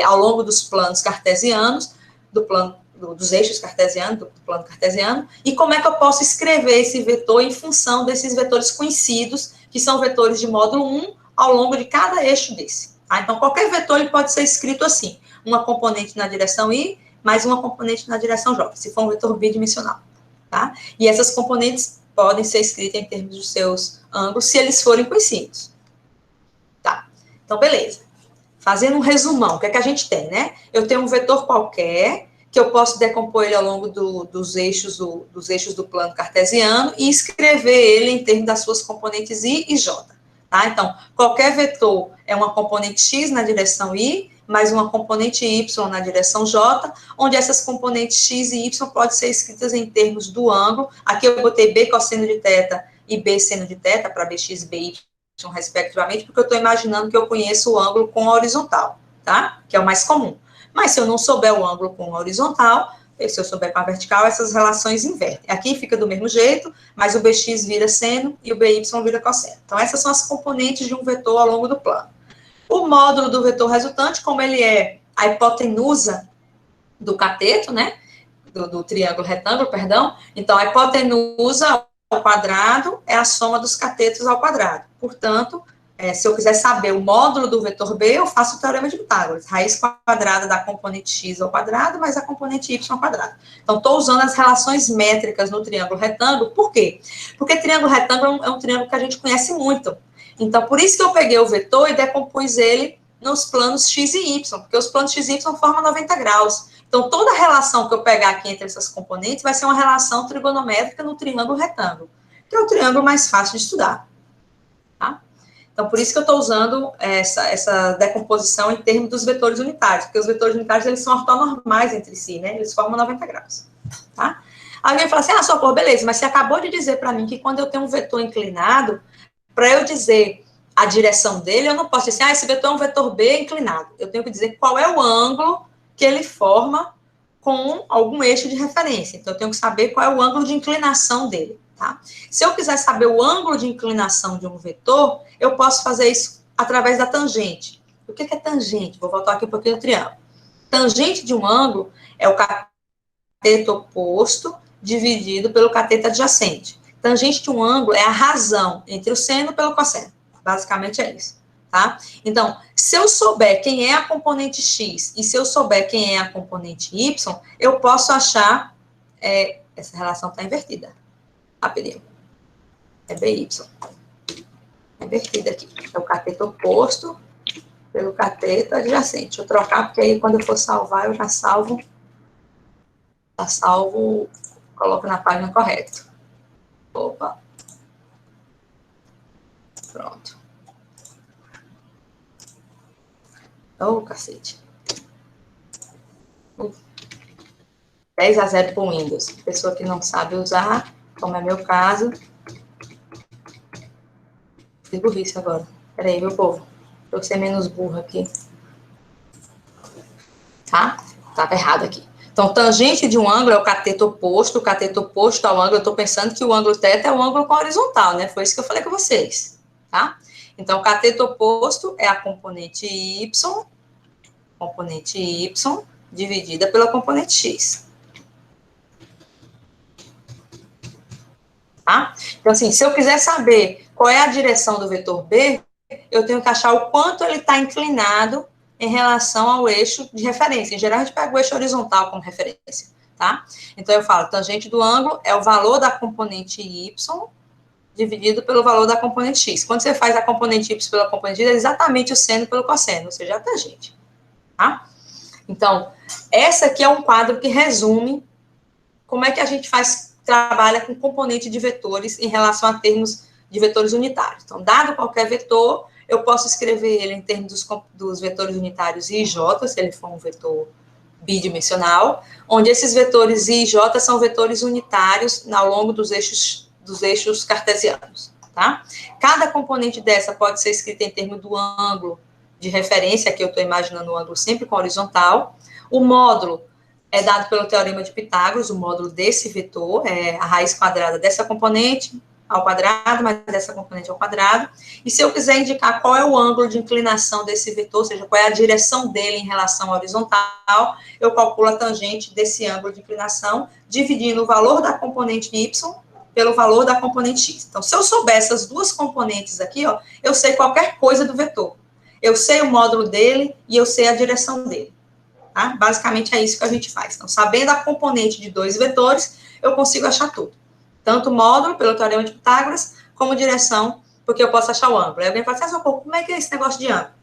ao longo dos planos cartesianos, dos eixos cartesianos, do plano cartesiano, e como é que eu posso escrever esse vetor em função desses vetores conhecidos, que são vetores de módulo 1, ao longo de cada eixo desse. Tá? Então, qualquer vetor ele pode ser escrito assim, uma componente na direção I, mais uma componente na direção J, se for um vetor bidimensional. Tá? E essas componentes podem ser escritas em termos dos seus ângulos, se eles forem conhecidos. Tá? Então, beleza. Fazendo um resumão, o que é que a gente tem, né? Eu tenho um vetor qualquer, que eu posso decompor ele ao longo dos eixos do plano cartesiano e escrever ele em termos das suas componentes I e J. Tá? Então, qualquer vetor é uma componente X na direção I, mais uma componente Y na direção J, onde essas componentes X e Y podem ser escritas em termos do ângulo. Aqui eu botei B cosseno de θ e B seno de θ, para BX e BY, respectivamente, porque eu estou imaginando que eu conheço o ângulo com a horizontal, tá? Que é o mais comum. Mas se eu não souber o ângulo com a horizontal, se eu souber com a vertical, essas relações invertem. Aqui fica do mesmo jeito, mas o BX vira seno e o BY vira cosseno. Então, essas são as componentes de um vetor ao longo do plano. O módulo do vetor resultante, como ele é a hipotenusa do cateto, né? Do triângulo retângulo, perdão. Então, a hipotenusa ao quadrado é a soma dos catetos ao quadrado. Portanto, se eu quiser saber o módulo do vetor B, eu faço o teorema de Pitágoras. Raiz quadrada da componente x ao quadrado, mais a componente y ao quadrado. Então, estou usando as relações métricas no triângulo retângulo. Por quê? Porque triângulo retângulo é um triângulo que a gente conhece muito. Então, por isso que eu peguei o vetor e decompus ele nos planos x e y, porque os planos x e y formam 90 graus. Então, toda relação que eu pegar aqui entre essas componentes vai ser uma relação trigonométrica no triângulo retângulo, que é o triângulo mais fácil de estudar. Tá? Então, por isso que eu estou usando essa decomposição em termos dos vetores unitários, porque os vetores unitários, eles são ortonormais entre si, né? Eles formam 90 graus. Tá? Alguém fala assim, socorro, beleza, mas você acabou de dizer para mim que quando eu tenho um vetor inclinado, para eu dizer a direção dele, eu não posso dizer, esse vetor é um vetor B inclinado. Eu tenho que dizer qual é o ângulo que ele forma com algum eixo de referência. Então, eu tenho que saber qual é o ângulo de inclinação dele, tá? Se eu quiser saber o ângulo de inclinação de um vetor, eu posso fazer isso através da tangente. O que é tangente? Vou voltar aqui um pouquinho no triângulo. Tangente de um ângulo é o cateto oposto dividido pelo cateto adjacente. Tangente de um ângulo é a razão entre o seno pelo cosseno. Basicamente é isso, tá? Então, se eu souber quem é a componente x e se eu souber quem é a componente y, eu posso achar... essa relação está invertida. Rapidinho. É BY. É invertida aqui. É o cateto oposto pelo cateto adjacente. Deixa eu trocar, porque aí quando eu for salvar, eu já salvo. Coloco na página correta. Opa. Pronto. Oh, cacete. 10-0 para o Windows. Pessoa que não sabe usar, como é meu caso. Fiz burrice agora. Peraí, meu povo. Pra eu ser menos burra aqui. Tá? Tava errado aqui. Então, tangente de um ângulo é o cateto oposto ao ângulo. Eu estou pensando que o ângulo θ é o ângulo com a horizontal, né? Foi isso que eu falei com vocês, tá? Então, o cateto oposto é a componente y dividida pela componente x. Tá? Então, assim, se eu quiser saber qual é a direção do vetor B, eu tenho que achar o quanto ele está inclinado em relação ao eixo de referência. Em geral, a gente pega o eixo horizontal como referência, tá? Então, eu falo, tangente do ângulo é o valor da componente y dividido pelo valor da componente x. Quando você faz a componente y pela componente x, é exatamente o seno pelo cosseno, ou seja, a tangente, tá? Então, essa aqui é um quadro que resume como é que a gente trabalha com componente de vetores em relação a termos de vetores unitários. Então, dado qualquer vetor, eu posso escrever ele em termos dos vetores unitários I e J, se ele for um vetor bidimensional, onde esses vetores I e J são vetores unitários ao longo dos eixos cartesianos, tá? Cada componente dessa pode ser escrita em termos do ângulo de referência, que eu estou imaginando o ângulo sempre com horizontal. O módulo é dado pelo teorema de Pitágoras, o módulo desse vetor, é a raiz quadrada dessa componente ao quadrado, mais dessa componente ao quadrado. E se eu quiser indicar qual é o ângulo de inclinação desse vetor, ou seja, qual é a direção dele em relação à horizontal, eu calculo a tangente desse ângulo de inclinação, dividindo o valor da componente y pelo valor da componente x. Então, se eu souber essas duas componentes aqui, ó, eu sei qualquer coisa do vetor. Eu sei o módulo dele e eu sei a direção dele. Tá? Basicamente é isso que a gente faz. Então, sabendo a componente de dois vetores, eu consigo achar tudo. Tanto o módulo, pelo teorema de Pitágoras, como direção, porque eu posso achar o ângulo. Aí alguém fala assim, como é que é esse negócio de ângulo?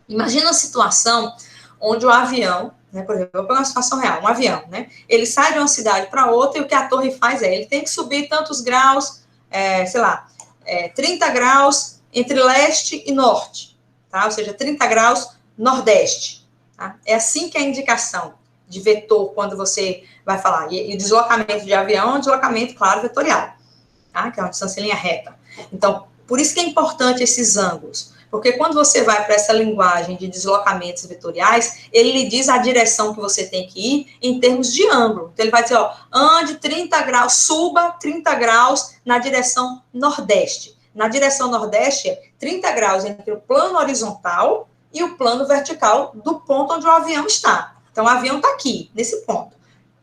Imagina uma situação onde o avião, né, por exemplo, eu vou pegar uma situação real, um avião, né, ele sai de uma cidade para outra e o que a torre faz ele tem que subir tantos graus, 30 graus entre leste e norte, tá? Ou seja, 30 graus nordeste. Tá? É assim que é a indicação de vetor quando você vai falar. E o deslocamento de avião é um deslocamento, claro, vetorial, tá? Que é uma distância em linha reta. Então, por isso que é importante esses ângulos. Porque quando você vai para essa linguagem de deslocamentos vetoriais, ele lhe diz a direção que você tem que ir em termos de ângulo. Então, ele vai dizer, ó, ande 30 graus, suba 30 graus na direção nordeste. Na direção nordeste é 30 graus entre o plano horizontal e o plano vertical do ponto onde o avião está. Então, o avião está aqui, nesse ponto.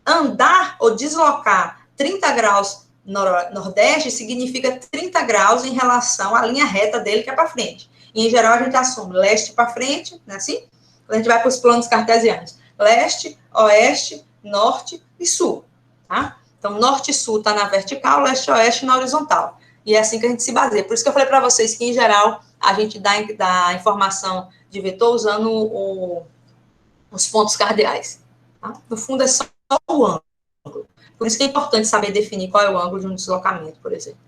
Andar ou deslocar 30 graus nordeste significa 30 graus em relação à linha reta dele que é para frente. E, em geral, a gente assume leste para frente, né, assim? Quando a gente vai para os planos cartesianos. Leste, oeste, norte e sul, tá? Então, norte e sul está na vertical, leste e oeste na horizontal. E é assim que a gente se baseia. Por isso que eu falei para vocês que, em geral, a gente dá informação de vetor usando os pontos cardeais. Tá? No fundo, é só o ângulo. Por isso que é importante saber definir qual é o ângulo de um deslocamento, por exemplo.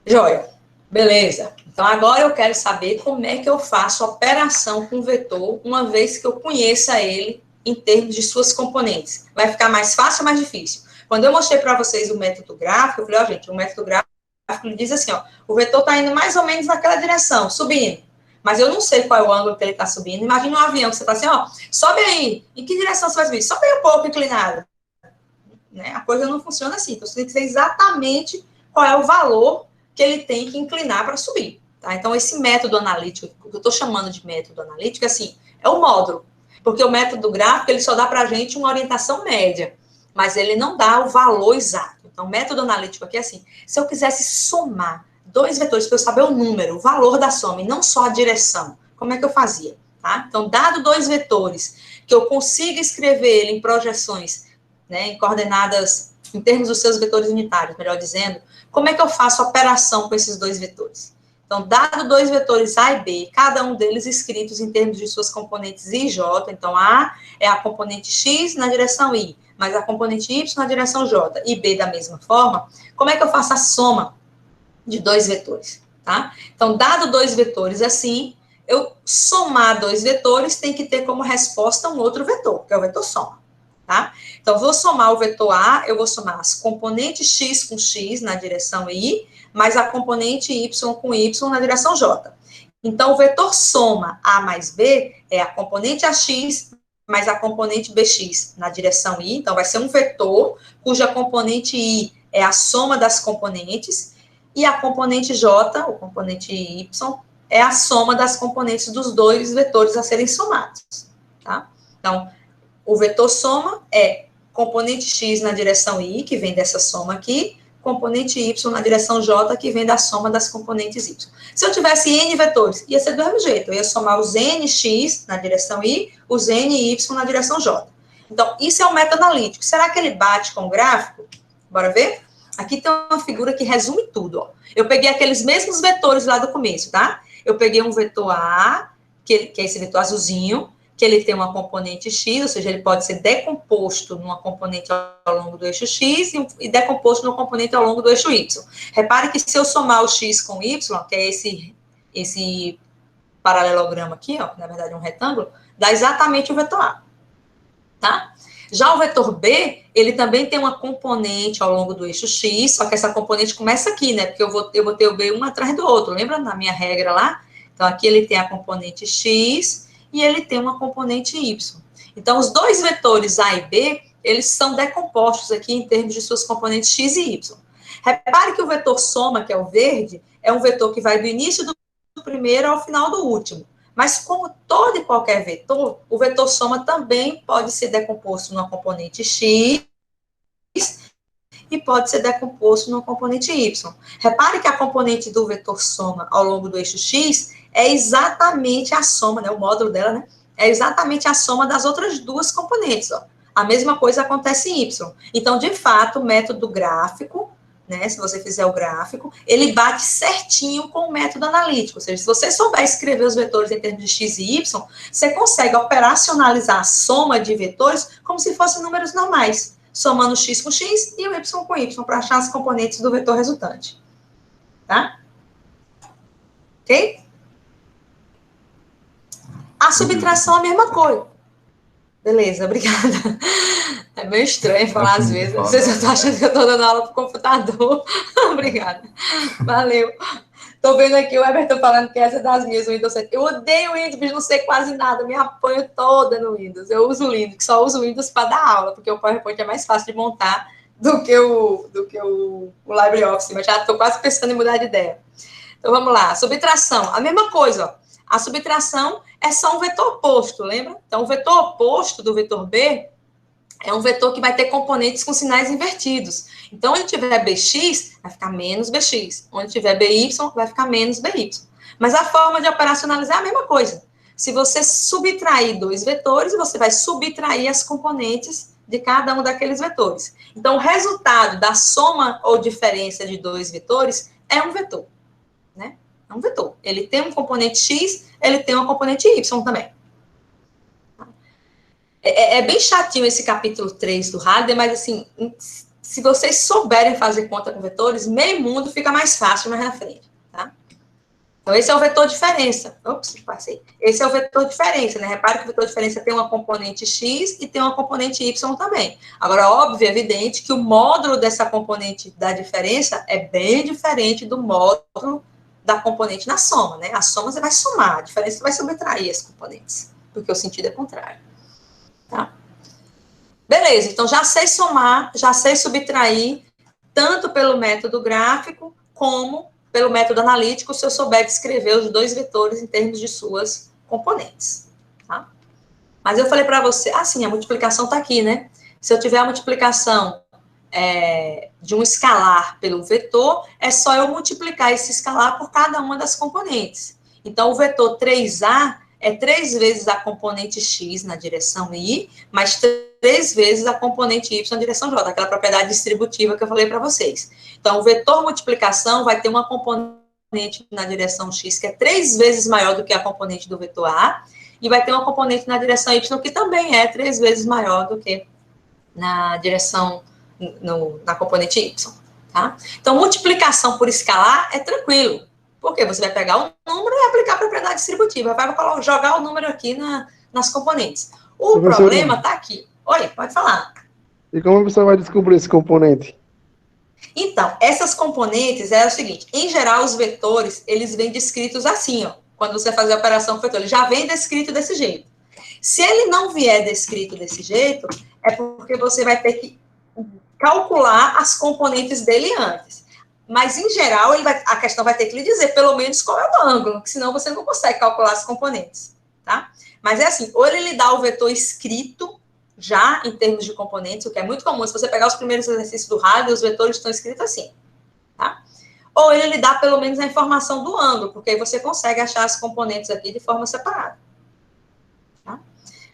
Joia. Beleza. Então, agora eu quero saber como é que eu faço a operação com o vetor, uma vez que eu conheça ele em termos de suas componentes. Vai ficar mais fácil ou mais difícil? Quando eu mostrei para vocês o método gráfico, eu falei, ó, gente, o método gráfico ele diz assim, ó, o vetor está indo mais ou menos naquela direção, subindo. Mas eu não sei qual é o ângulo que ele está subindo. Imagina um avião que você está assim, ó, sobe aí. Em que direção você vai subir? Sobe aí um pouco inclinado. Né? A coisa não funciona assim. Então, você tem que saber exatamente qual é o valor que ele tem que inclinar para subir. Tá? Então, esse método analítico, o que eu estou chamando de método analítico, assim, é o módulo. Porque o método gráfico, ele só dá para a gente uma orientação média, mas ele não dá o valor exato. Então, o método analítico aqui é assim, se eu quisesse somar dois vetores para eu saber o número, o valor da soma, e não só a direção, como é que eu fazia? Tá? Então, dado dois vetores, que eu consiga escrever ele em projeções, né, em coordenadas, em termos dos seus vetores unitários, melhor dizendo, como é que eu faço a operação com esses dois vetores? Então, dado dois vetores A e B, cada um deles escritos em termos de suas componentes I e J, então A é a componente X na direção I, mas a componente Y na direção J, e B da mesma forma, como é que eu faço a soma de dois vetores? Tá? Então, dado dois vetores assim, eu somar dois vetores tem que ter como resposta um outro vetor, que é o vetor soma. Tá? Então, vou somar o vetor A, eu vou somar as componentes X com X na direção I, mais a componente Y com Y na direção J. Então, o vetor soma A mais B é a componente AX mais a componente BX na direção I. Então, vai ser um vetor cuja componente I é a soma das componentes e a componente J, o componente Y, é a soma das componentes dos dois vetores a serem somados. Tá? Então, o vetor soma é componente X na direção I, que vem dessa soma aqui, componente Y na direção J, que vem da soma das componentes Y. Se eu tivesse N vetores, ia ser do mesmo jeito. Eu ia somar os NX na direção I, os NY na direção J. Então, isso é um método analítico. Será que ele bate com o gráfico? Bora ver? Aqui tem uma figura que resume tudo. Ó. Eu peguei aqueles mesmos vetores lá do começo, tá? Eu peguei um vetor A, que é esse vetor azulzinho, que ele tem uma componente X, ou seja, ele pode ser decomposto numa componente ao longo do eixo X e decomposto numa componente ao longo do eixo Y. Repare que se eu somar o X com o Y, que é esse paralelogramo aqui, ó, na verdade é um retângulo, dá exatamente o vetor A, tá? Já o vetor B, ele também tem uma componente ao longo do eixo X, só que essa componente começa aqui, né? Porque eu vou ter o B um atrás do outro, lembra na minha regra lá? Então, aqui ele tem a componente X e ele tem uma componente Y. Então, os dois vetores A e B, eles são decompostos aqui em termos de suas componentes X e Y. Repare que o vetor soma, que é o verde, é um vetor que vai do início do primeiro ao final do último. Mas, como todo e qualquer vetor, o vetor soma também pode ser decomposto numa componente X e pode ser decomposto numa componente Y. Repare que a componente do vetor soma ao longo do eixo X é exatamente a soma, né, o módulo dela, né, é exatamente a soma das outras duas componentes, ó. A mesma coisa acontece em Y. Então, de fato, o método gráfico, né, se você fizer o gráfico, ele bate certinho com o método analítico. Ou seja, se você souber escrever os vetores em termos de X e Y, você consegue operacionalizar a soma de vetores como se fossem números normais, somando X com X e o Y com Y, para achar as componentes do vetor resultante. Tá? Ok? A subtração é a mesma coisa. Beleza, obrigada. É meio estranho falar às vezes. Não sei se eu tô achando que eu tô dando aula pro computador. Obrigada. Valeu. Tô vendo aqui o Everton falando que essa é das minhas, o Windows 7. Eu odeio o Windows, não sei quase nada, me apanho toda no Windows. Eu uso o Linux, só uso o Windows para dar aula, porque o PowerPoint é mais fácil de montar do que o LibreOffice, mas já estou quase pensando em mudar de ideia. Então, vamos lá. Subtração, a mesma coisa, ó. A subtração é só um vetor oposto, lembra? Então, o vetor oposto do vetor B é um vetor que vai ter componentes com sinais invertidos. Então, onde tiver BX, vai ficar menos BX. Onde tiver BY, vai ficar menos BY. Mas a forma de operacionalizar é a mesma coisa. Se você subtrair dois vetores, você vai subtrair as componentes de cada um daqueles vetores. Então, o resultado da soma ou diferença de dois vetores é um vetor, né? É um vetor. Ele tem um componente X, ele tem uma componente Y também. É bem chatinho esse capítulo 3 do Harder, mas assim, se vocês souberem fazer conta com vetores, meio mundo fica mais fácil mais na frente, tá? Então, esse é o vetor diferença. Ops, passei. Esse é o vetor diferença, né? Repare que o vetor diferença tem uma componente X e tem uma componente Y também. Agora, óbvio, é evidente que o módulo dessa componente da diferença é bem diferente do módulo da componente na soma, né? A soma você vai somar, a diferença você vai subtrair as componentes, porque o sentido é contrário. Tá? Beleza, então já sei somar, já sei subtrair, tanto pelo método gráfico, como pelo método analítico, se eu souber descrever os dois vetores em termos de suas componentes. Tá? Mas eu falei para você, sim, a multiplicação está aqui, né? Se eu tiver a multiplicação de um escalar pelo vetor, é só eu multiplicar esse escalar por cada uma das componentes. Então, o vetor 3A é 3 vezes a componente X na direção Y, mais 3 vezes a componente Y na direção J, aquela propriedade distributiva que eu falei para vocês. Então, o vetor multiplicação vai ter uma componente na direção X que é 3 vezes maior do que a componente do vetor A, e vai ter uma componente na direção Y que também é 3 vezes maior do que na direção, na componente Y. Tá? Então, multiplicação por escalar é tranquilo. Porque você vai pegar o número e aplicar a propriedade distributiva. Vai jogar o número aqui nas componentes. O problema está aqui. Oi, pode falar. E como a pessoa vai descobrir esse componente? Então, essas componentes é o seguinte. Em geral, os vetores, eles vêm descritos assim, ó. Quando você fazer a operação com o vetor, ele já vem descrito desse jeito. Se ele não vier descrito desse jeito, é porque você vai ter que calcular as componentes dele antes. Mas, em geral, a questão vai ter que lhe dizer, pelo menos, qual é o ângulo, que senão você não consegue calcular as componentes, tá? Mas é assim, ou ele lhe dá o vetor escrito, já em termos de componentes, o que é muito comum, se você pegar os primeiros exercícios do Harder, os vetores estão escritos assim, tá? Ou ele lhe dá, pelo menos, a informação do ângulo, porque aí você consegue achar as componentes aqui de forma separada, tá?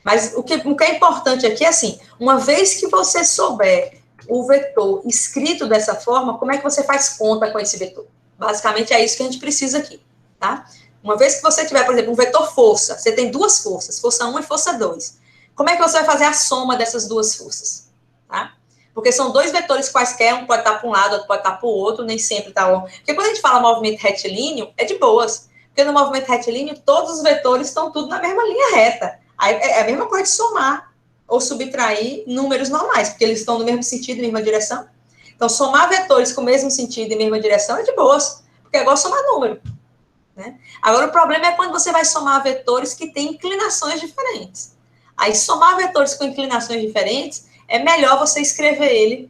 Mas o que é importante aqui é assim, uma vez que você souber o vetor escrito dessa forma, como é que você faz conta com esse vetor? Basicamente, é isso que a gente precisa aqui, tá? Uma vez que você tiver, por exemplo, um vetor força, você tem duas forças, força 1 e força 2. Como é que você vai fazer a soma dessas duas forças? Tá? Porque são dois vetores quaisquer, um pode estar para um lado, outro pode estar para o outro, nem sempre está longe. Porque quando a gente fala movimento retilíneo, é de boas. Porque no movimento retilíneo, todos os vetores estão tudo na mesma linha reta. Aí é a mesma coisa de somar. ou subtrair números normais, porque eles estão no mesmo sentido, mesma direção. Então, somar vetores com o mesmo sentido e mesma direção é de boas, porque é igual somar número. Né? Agora, o problema é quando você vai somar vetores que têm inclinações diferentes. Aí, somar vetores com inclinações diferentes, é melhor você escrever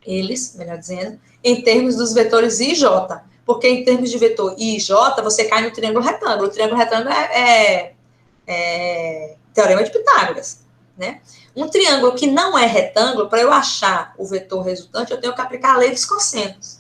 eles, melhor dizendo, em termos dos vetores I e J. Porque em termos de vetor I e J, você cai no triângulo retângulo. O triângulo retângulo é teorema de Pitágoras. Né? Um triângulo que não é retângulo, para eu achar o vetor resultante, eu tenho que aplicar a lei dos cossenos.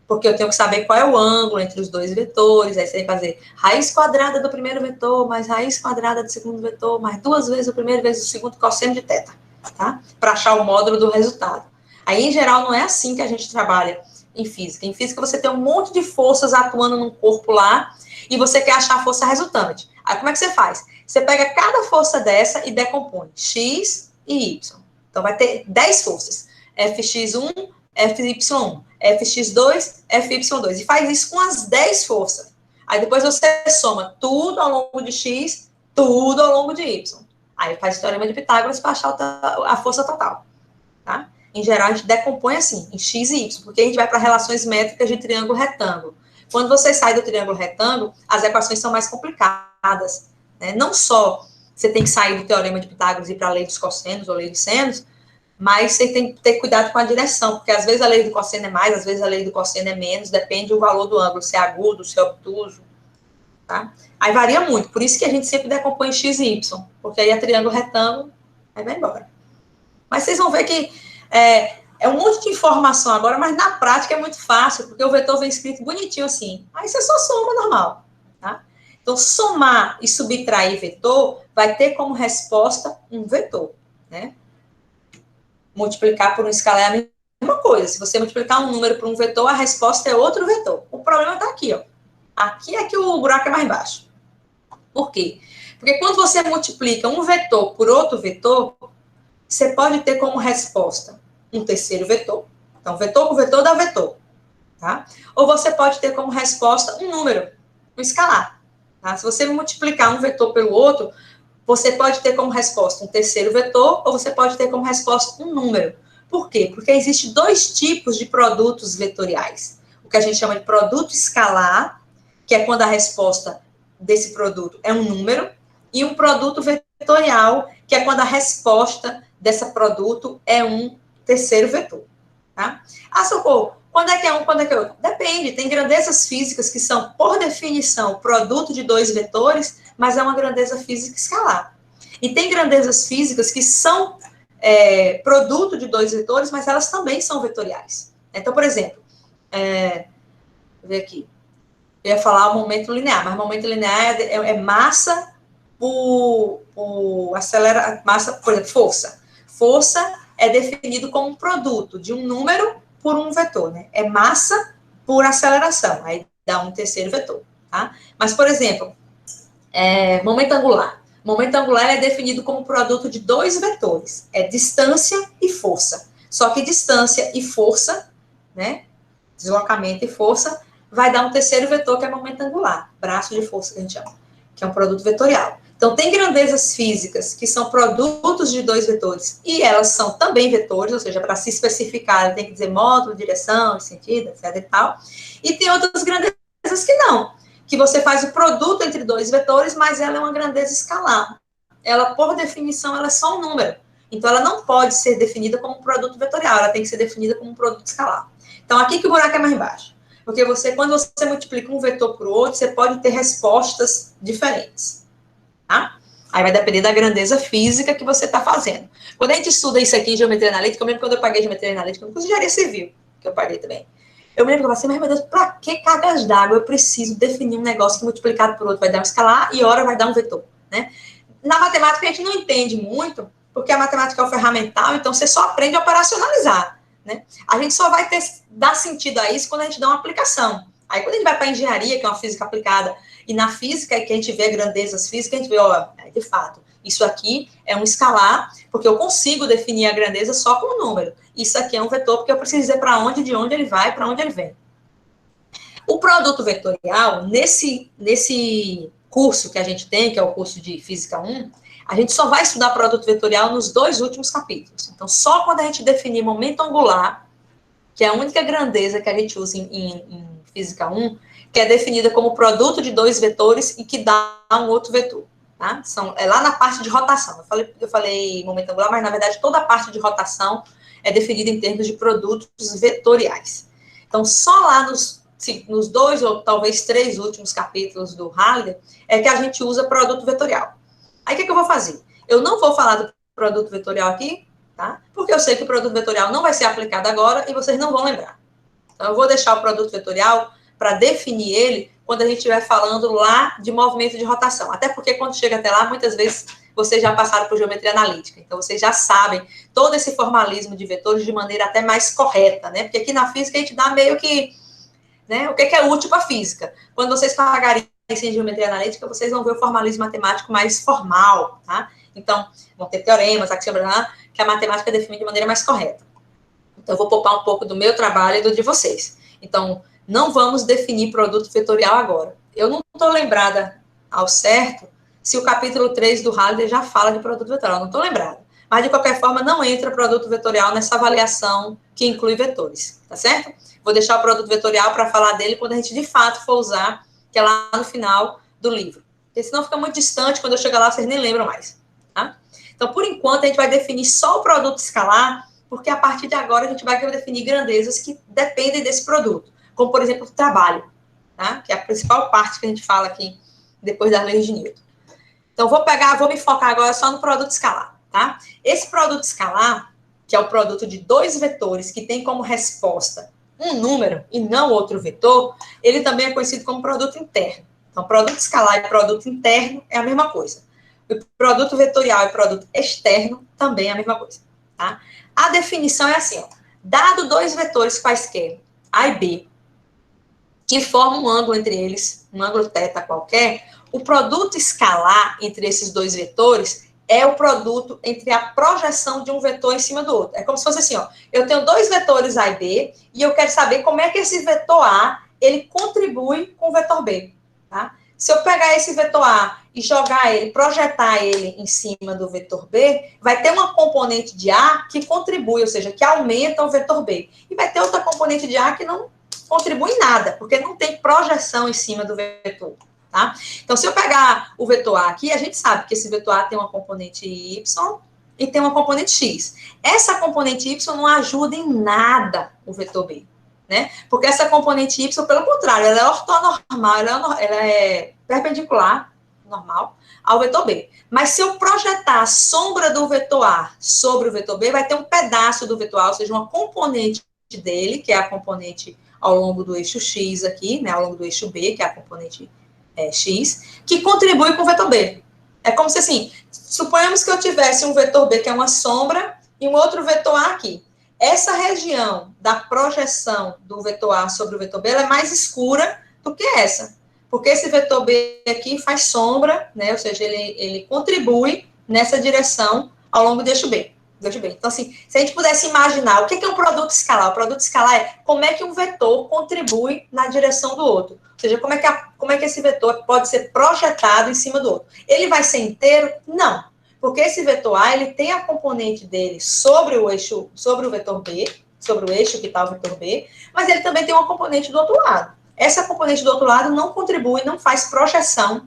Porque eu tenho que saber qual é o ângulo entre os dois vetores, aí você tem que fazer raiz quadrada do primeiro vetor, mais raiz quadrada do segundo vetor, mais 2 vezes o primeiro vezes o segundo cosseno de θ, tá? Para achar o módulo do resultado. Aí, em geral, não é assim que a gente trabalha em física. Em física, você tem um monte de forças atuando num corpo lá, e você quer achar a força resultante. Aí, como é que você faz? Você pega cada força dessa e decompõe x e y. Então, vai ter 10 forças. Fx1, Fy1, Fx2, Fy2. E faz isso com as 10 forças. Aí depois você soma tudo ao longo de x, tudo ao longo de y. Aí faz o teorema de Pitágoras para achar a força total. Tá? Em geral, a gente decompõe assim, em x e y, porque a gente vai para relações métricas de triângulo retângulo. Quando você sai do triângulo retângulo, as equações são mais complicadas. Né? Não só você tem que sair do teorema de Pitágoras e ir para a lei dos cossenos ou lei dos senos, mas você tem que ter cuidado com a direção, porque às vezes a lei do cosseno é mais, às vezes a lei do cosseno é menos, depende do valor do ângulo, se é agudo, se é obtuso, tá? Aí varia muito, por isso que a gente sempre decompõe x e y, porque aí é triângulo retângulo, aí vai embora. Mas vocês vão ver que é um monte de informação agora, mas na prática é muito fácil, porque o vetor vem escrito bonitinho assim, aí você só soma normal, tá? Então, somar e subtrair vetor vai ter como resposta um vetor, né? Multiplicar por um escalar é a mesma coisa. Se você multiplicar um número por um vetor, a resposta é outro vetor. O problema está aqui, ó. Aqui é que o buraco é mais baixo. Por quê? Porque quando você multiplica um vetor por outro vetor, você pode ter como resposta um terceiro vetor. Então, vetor com vetor dá vetor. Tá? Ou você pode ter como resposta um número, um escalar. Tá? Se você multiplicar um vetor pelo outro, você pode ter como resposta um terceiro vetor, ou você pode ter como resposta um número. Por quê? Porque existem 2 tipos de produtos vetoriais. O que a gente chama de produto escalar, que é quando a resposta desse produto é um número, e um produto vetorial, que é quando a resposta desse produto é um terceiro vetor. Tá? Socorro, quando é que é um, quando é que é outro? Depende, tem grandezas físicas que são, por definição, produto de 2 vetores, mas é uma grandeza física escalar. E tem grandezas físicas que são produto de 2 vetores, mas elas também são vetoriais. Então, por exemplo, deixa eu ver aqui, eu ia falar o momento linear, mas o momento linear é massa por massa, por exemplo, força. Força é definido como um produto de um número por um vetor, né? É massa por aceleração, aí dá um terceiro vetor, tá? Mas, por exemplo, momento angular. Momento angular é definido como produto de 2 vetores, é distância e força. Só que distância e força, né? Deslocamento e força, vai dar um terceiro vetor, que é momento angular, braço de força, que a gente chama, que é um produto vetorial. Então, tem grandezas físicas que são produtos de 2 vetores, e elas são também vetores, ou seja, para se especificar, tem que dizer módulo, direção, sentido, etc e tal. E tem outras grandezas que não, que você faz o produto entre 2 vetores, mas ela é uma grandeza escalar. Ela, por definição, ela é só um número. Então, ela não pode ser definida como um produto vetorial, ela tem que ser definida como um produto escalar. Então, aqui que o buraco é mais baixo. Porque quando você multiplica um vetor por outro, você pode ter respostas diferentes. Tá? Aí vai depender da grandeza física que você está fazendo. Quando a gente estuda isso aqui em geometria analítica, eu lembro quando eu paguei geometria analítica, no curso de engenharia civil, que eu paguei também. Eu me lembro que eu falei assim, mas meu Deus, para que cargas d'água eu preciso definir um negócio que multiplicado por outro vai dar um escalar e ora vai dar um vetor, né? Na matemática a gente não entende muito, porque a matemática é o ferramental, então você só aprende a operacionalizar, né? A gente só vai dar sentido a isso quando a gente dá uma aplicação. Aí quando a gente vai para a engenharia, que é uma física aplicada, e na física que a gente vê grandezas físicas, a gente vê, de fato, isso aqui é um escalar, porque eu consigo definir a grandeza só com um número. Isso aqui é um vetor, porque eu preciso dizer para onde, de onde ele vai, para onde ele vem. O produto vetorial, nesse curso que a gente tem, que é o curso de Física 1, A gente só vai estudar produto vetorial nos 2 últimos capítulos. Então, só quando a gente definir momento angular, que é a única grandeza que a gente usa em Física 1, que é definida como produto de 2 vetores e que dá um outro vetor. Tá? É lá na parte de rotação. Eu falei momento angular, mas, na verdade, toda a parte de rotação é definida em termos de produtos vetoriais. Então, só lá nos 2 ou talvez 3 últimos capítulos do Halliday é que a gente usa produto vetorial. Aí, o que eu vou fazer? Eu não vou falar do produto vetorial aqui, tá? Porque eu sei que o produto vetorial não vai ser aplicado agora e vocês não vão lembrar. Então, eu vou deixar o produto vetorial para definir ele quando a gente estiver falando lá de movimento de rotação. Até porque, quando chega até lá, muitas vezes vocês já passaram por geometria analítica. Então, vocês já sabem todo esse formalismo de vetores de maneira até mais correta, né? Porque aqui na física a gente dá meio que, né, o que é útil para a física. Quando vocês pagarem em geometria analítica, vocês vão ver o formalismo matemático mais formal, tá? Então, vão ter teoremas, axiomas, que a matemática define de maneira mais correta. Então, eu vou poupar um pouco do meu trabalho e do de vocês. Então, não vamos definir produto vetorial agora. Eu não estou lembrada ao certo se o capítulo 3 do Halliday já fala de produto vetorial, não estou lembrada. Mas, de qualquer forma, não entra produto vetorial nessa avaliação que inclui vetores, tá certo? Vou deixar o produto vetorial para falar dele quando a gente, de fato, for usar, que é lá no final do livro. Porque senão fica muito distante, quando eu chegar lá, vocês nem lembram mais, tá? Então, por enquanto, a gente vai definir só o produto escalar, porque a partir de agora a gente vai definir grandezas que dependem desse produto, como, por exemplo, o trabalho, tá? Que é a principal parte que a gente fala aqui, depois das leis de Newton. Então, vou me focar agora só no produto escalar, tá? Esse produto escalar, que é o produto de 2 vetores que tem como resposta um número e não outro vetor, ele também é conhecido como produto interno. Então, produto escalar e produto interno é a mesma coisa. O produto vetorial e produto externo também é a mesma coisa, tá? A definição é assim, ó. Dado 2 vetores quaisquer, A e B, que formam um ângulo entre eles, um ângulo θ qualquer, o produto escalar entre esses 2 vetores é o produto entre a projeção de um vetor em cima do outro. É como se fosse assim, ó, eu tenho 2 vetores A e B, e eu quero saber como é que esse vetor A, ele contribui com o vetor B, tá? Se eu pegar esse vetor A e jogar ele, projetar ele em cima do vetor B, vai ter uma componente de A que contribui, ou seja, que aumenta o vetor B. E vai ter outra componente de A que não contribui em nada, porque não tem projeção em cima do vetor. Tá? Então, se eu pegar o vetor A aqui, a gente sabe que esse vetor A tem uma componente Y e tem uma componente X. Essa componente Y não ajuda em nada o vetor B, né? Porque essa componente Y, pelo contrário, ela é ortonormal, ela é perpendicular, normal, ao vetor B. Mas se eu projetar a sombra do vetor A sobre o vetor B, vai ter um pedaço do vetor A, ou seja, uma componente dele, que é a componente ao longo do eixo X aqui, né? Ao longo do eixo B, que é a componente X, que contribui com o vetor B. É como se, assim, suponhamos que eu tivesse um vetor B, que é uma sombra, e um outro vetor A aqui. Essa região da projeção do vetor A sobre o vetor B, ela é mais escura do que essa. Porque esse vetor B aqui faz sombra, né? Ou seja, ele contribui nessa direção ao longo do eixo B. Então, assim, se a gente pudesse imaginar o que é um produto escalar, o produto escalar é como é que um vetor contribui na direção do outro. Ou seja, como é que esse vetor pode ser projetado em cima do outro. Ele vai ser inteiro? Não. Porque esse vetor A, ele tem a componente dele sobre o eixo, sobre o vetor B, sobre o eixo que está o vetor B, mas ele também tem uma componente do outro lado. Essa componente do outro lado não contribui, não faz projeção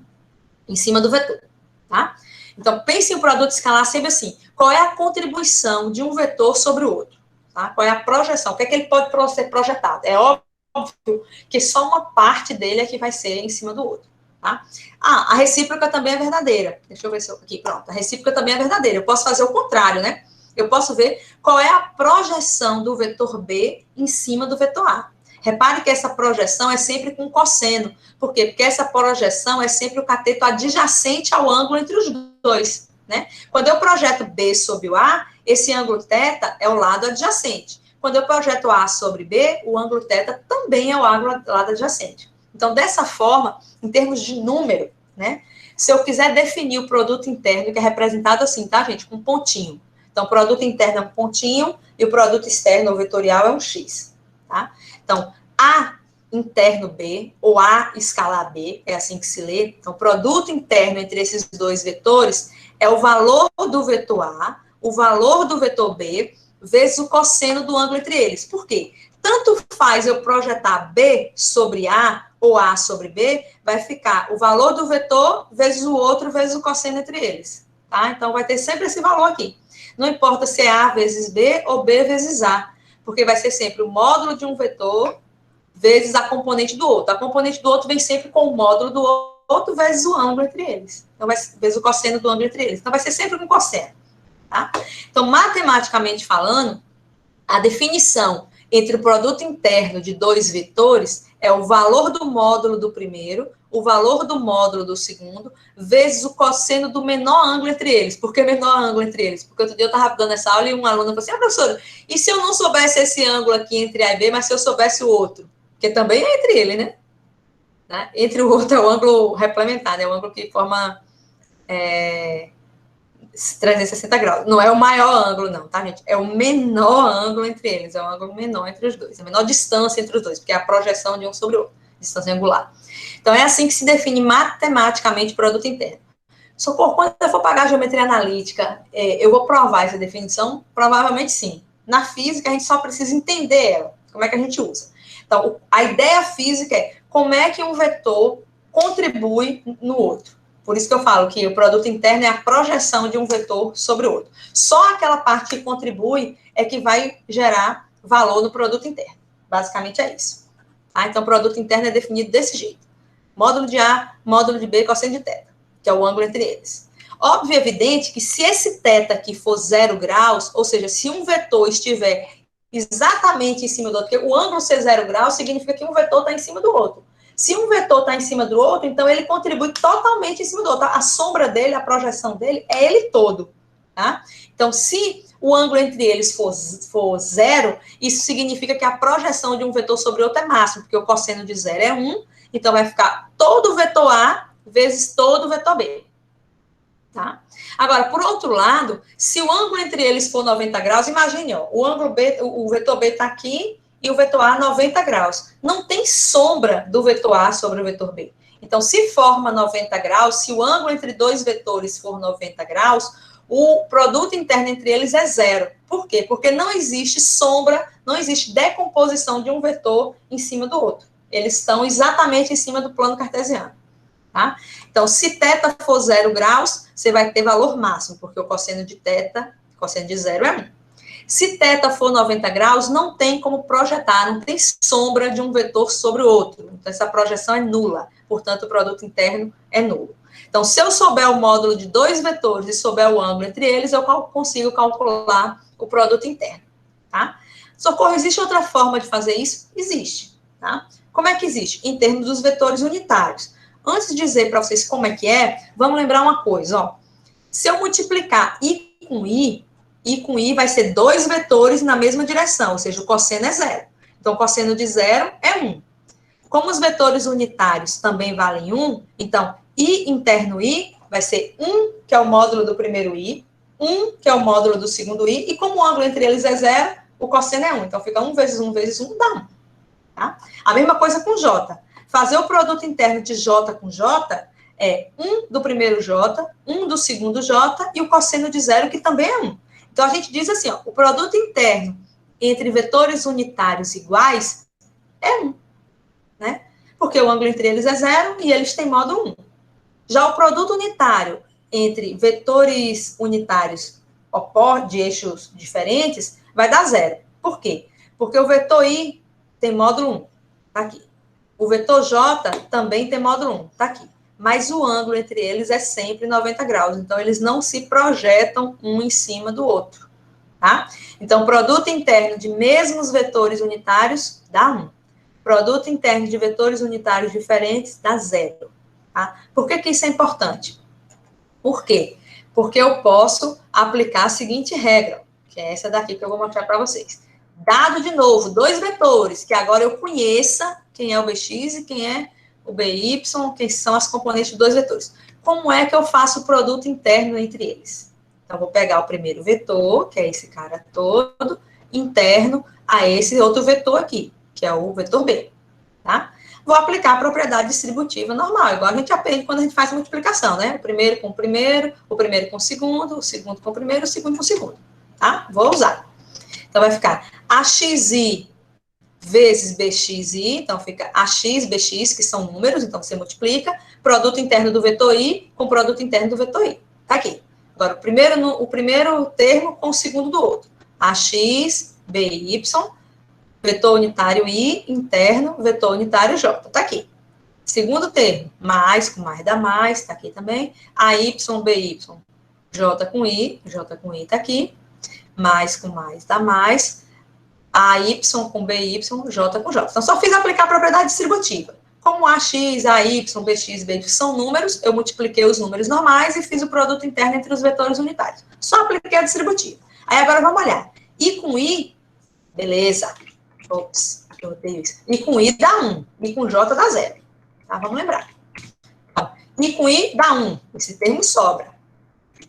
em cima do vetor, tá? Então, pense em um produto escalar sempre assim. Qual é a contribuição de um vetor sobre o outro? Tá? Qual é a projeção? O que é que ele pode ser projetado? É óbvio que só uma parte dele é que vai ser em cima do outro. Tá? A recíproca também é verdadeira. Deixa eu ver se eu... Aqui, pronto. A recíproca também é verdadeira. Eu posso fazer o contrário, né? Eu posso ver qual é a projeção do vetor B em cima do vetor A. Repare que essa projeção é sempre com cosseno. Por quê? Porque essa projeção é sempre o cateto adjacente ao ângulo entre os dois, né? Quando eu projeto B sobre o A, esse ângulo θ é o lado adjacente. Quando eu projeto A sobre B, o ângulo θ também é o lado adjacente. Então, dessa forma, em termos de número, né? Se eu quiser definir o produto interno, que é representado assim, tá, gente? Com um pontinho. Então, o produto interno é um pontinho e o produto externo, ou vetorial, é um X, tá? Então, A interno B, ou A escalar B, é assim que se lê. Então, produto interno entre esses dois vetores é o valor do vetor A, o valor do vetor B, vezes o cosseno do ângulo entre eles. Por quê? Tanto faz eu projetar B sobre A, ou A sobre B, vai ficar o valor do vetor vezes o outro, vezes o cosseno entre eles. Tá? Então, vai ter sempre esse valor aqui. Não importa se é A vezes B ou B vezes A, porque vai ser sempre o módulo de um vetor vezes a componente do outro. A componente do outro vem sempre com o módulo do outro vezes o ângulo entre eles. Então, vezes o cosseno do ângulo entre eles. Então, vai ser sempre com cosseno. Tá? Então, matematicamente falando, a definição entre o produto interno de dois vetores é o valor do módulo do primeiro, o valor do módulo do segundo, vezes o cosseno do menor ângulo entre eles. Por que menor ângulo entre eles? Porque outro dia eu estava dando essa aula e um aluno falou assim, professora, e se eu não soubesse esse ângulo aqui entre A e B, mas se eu soubesse o outro? Porque também é entre ele, né? Entre o outro é o ângulo replementar, né? O ângulo que forma 360 graus. Não é o maior ângulo, não, tá, gente? É o menor ângulo entre eles, é o ângulo menor entre os dois, a menor distância entre os dois, porque é a projeção de um sobre o outro, distância angular. Então, é assim que se define matematicamente o produto interno. Socorro, quando eu for pagar a geometria analítica, eu vou provar essa definição? Provavelmente sim. Na física, a gente só precisa entender ela, como é que a gente usa. Então, a ideia física é como é que um vetor contribui no outro. Por isso que eu falo que o produto interno é a projeção de um vetor sobre o outro. Só aquela parte que contribui é que vai gerar valor no produto interno. Basicamente é isso. Tá? Então, o produto interno é definido desse jeito. Módulo de A, módulo de B, cosseno de θ, que é o ângulo entre eles. Óbvio e evidente que se esse θ aqui for 0 graus, ou seja, se um vetor estiver exatamente em cima do outro, porque o ângulo ser 0 graus significa que um vetor está em cima do outro. Se um vetor está em cima do outro, então ele contribui totalmente em cima do outro. A sombra dele, a projeção dele, é ele todo. Tá? Então, se o ângulo entre eles for 0, isso significa que a projeção de um vetor sobre o outro é máximo, porque o cosseno de 0 é 1, então vai ficar todo o vetor A vezes todo o vetor B. Tá? Agora, por outro lado, se o ângulo entre eles for 90 graus, imagine, ó, o ângulo B, o vetor B está aqui e o vetor A 90 graus. Não tem sombra do vetor A sobre o vetor B. Então, se forma 90 graus, se o ângulo entre dois vetores for 90 graus, o produto interno entre eles é 0. Por quê? Porque não existe sombra, não existe decomposição de um vetor em cima do outro. Eles estão exatamente em cima do plano cartesiano. Tá? Então, se θ for 0 graus, você vai ter valor máximo, porque o cosseno de θ, cosseno de 0 é 1. Se θ for 90 graus, não tem como projetar, não tem sombra de um vetor sobre o outro. Então, essa projeção é nula. Portanto, o produto interno é nulo. Então, se eu souber o módulo de dois vetores e souber o ângulo entre eles, eu consigo calcular o produto interno. Tá? Socorro, existe outra forma de fazer isso? Existe. Tá? Como é que existe? Em termos dos vetores unitários. Antes de dizer para vocês como é que é, vamos lembrar uma coisa, ó. Se eu multiplicar I com I vai ser dois vetores na mesma direção, ou seja, o cosseno é 0. Então, o cosseno de 0 é 1. Como os vetores unitários também valem 1, então, I interno I vai ser 1, que é o módulo do primeiro I, 1, que é o módulo do segundo I, e como o ângulo entre eles é 0, o cosseno é 1. Então, fica 1 vezes 1 vezes 1, dá 1. Tá? A mesma coisa com J. Fazer o produto interno de J com J é 1 do primeiro J, 1 do segundo J e o cosseno de 0, que também é 1. Então, a gente diz assim, ó, o produto interno entre vetores unitários iguais é 1, né? Porque o ângulo entre eles é 0 e eles têm modo 1. Já o produto unitário entre vetores unitários de eixos diferentes vai dar 0. Por quê? Porque o vetor I tem módulo 1, tá aqui. O vetor J também tem módulo 1, tá aqui. Mas o ângulo entre eles é sempre 90 graus, então eles não se projetam um em cima do outro, tá? Então, produto interno de mesmos vetores unitários dá 1. Produto interno de vetores unitários diferentes dá 0, tá? Por que isso é importante? Por quê? Porque eu posso aplicar a seguinte regra, que é essa daqui que eu vou mostrar para vocês. Dado, de novo, dois vetores, que agora eu conheça quem é o Bx e quem é o By, quem são as componentes de dois vetores. Como é que eu faço o produto interno entre eles? Então, eu vou pegar o primeiro vetor, que é esse cara todo, interno a esse outro vetor aqui, que é o vetor B. tá? Vou aplicar a propriedade distributiva normal, igual a gente aprende quando a gente faz multiplicação, né? O primeiro com o primeiro com o segundo com o primeiro, o segundo com o segundo, tá? Vou usar. Então, vai ficar AXI vezes BXI, então fica AX, BX, que são números, então você multiplica, produto interno do vetor I com o produto interno do vetor I. Tá aqui. Agora, o primeiro termo com o segundo do outro. AX, BY, vetor unitário I, interno, vetor unitário J. Tá aqui. Segundo termo, mais com mais dá mais, tá aqui também. AY, BY, J com I tá aqui. Mais com mais dá mais. AY com BY, J com J. Então, só fiz aplicar a propriedade distributiva. Como AX, AY, BX, BY são números, eu multipliquei os números normais e fiz o produto interno entre os vetores unitários. Só apliquei a distributiva. Aí, agora, vamos olhar. I com I, beleza. Ops, eu odeio isso. I com I dá 1. I com J dá 0. Tá? Vamos lembrar. Então, I com I dá 1. Esse termo sobra.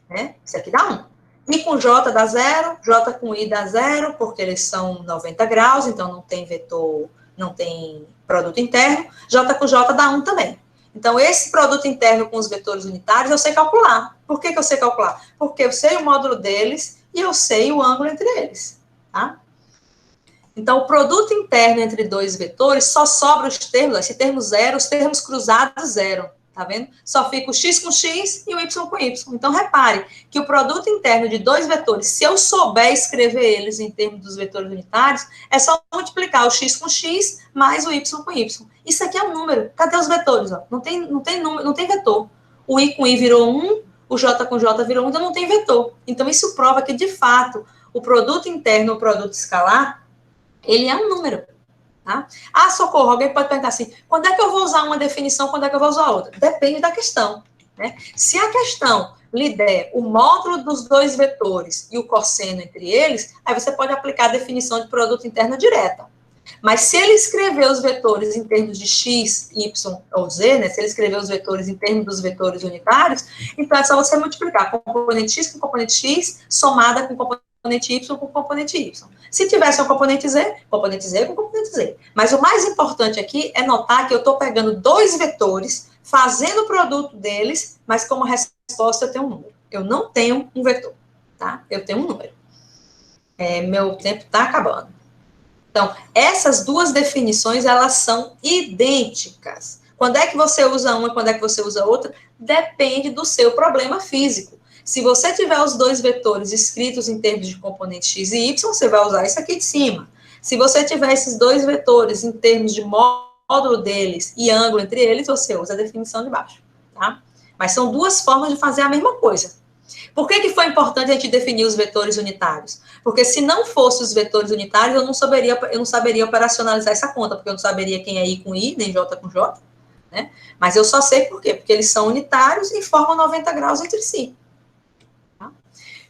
Né? Esse aqui dá 1. I com J dá 0, J com I dá 0, porque eles são 90 graus, então não tem vetor, não tem produto interno. J com J dá 1 também. Então, esse produto interno com os vetores unitários, eu sei calcular. Por que eu sei calcular? Porque eu sei o módulo deles e eu sei o ângulo entre eles. Tá? Então, o produto interno entre dois vetores só sobra os termos, esse termo 0, os termos cruzados 0. Tá vendo? Só fica o x com x e o y com y. Então, repare que o produto interno de dois vetores, se eu souber escrever eles em termos dos vetores unitários, é só multiplicar o x com x mais o y com y. Isso aqui é um número. Cadê os vetores? Ó? Não tem número, não tem vetor. O i com i virou 1, o j com j virou 1, então não tem vetor. Então, isso prova que, de fato, o produto interno, o produto escalar, ele é um número. Tá? Ah, socorro, alguém pode perguntar assim, quando é que eu vou usar uma definição, quando é que eu vou usar outra? Depende da questão. Né? Se a questão lhe der o módulo dos dois vetores e o cosseno entre eles, aí você pode aplicar a definição de produto interno direta. Mas se ele escrever os vetores em termos de x, y ou z, né, se ele escrever os vetores em termos dos vetores unitários, então é só você multiplicar componente x com componente x, somada com componente y com componente y. Se tivesse um componente z com componente z. Mas o mais importante aqui é notar que eu estou pegando dois vetores, fazendo o produto deles, mas como resposta eu tenho um número. Eu não tenho um vetor, tá? Eu tenho um número. Meu tempo está acabando. Então, essas duas definições, elas são idênticas. Quando é que você usa uma e quando é que você usa outra? Depende do seu problema físico. Se você tiver os dois vetores escritos em termos de componente x e y, você vai usar isso aqui de cima. Se você tiver esses dois vetores em termos de módulo deles e ângulo entre eles, você usa a definição de baixo, tá? Mas são duas formas de fazer a mesma coisa. Por que foi importante a gente definir os vetores unitários? Porque se não fosse os vetores unitários, eu não saberia operacionalizar essa conta, porque eu não saberia quem é I com I, nem J com J, né? Mas eu só sei por quê? Porque eles são unitários e formam 90 graus entre si. Tá?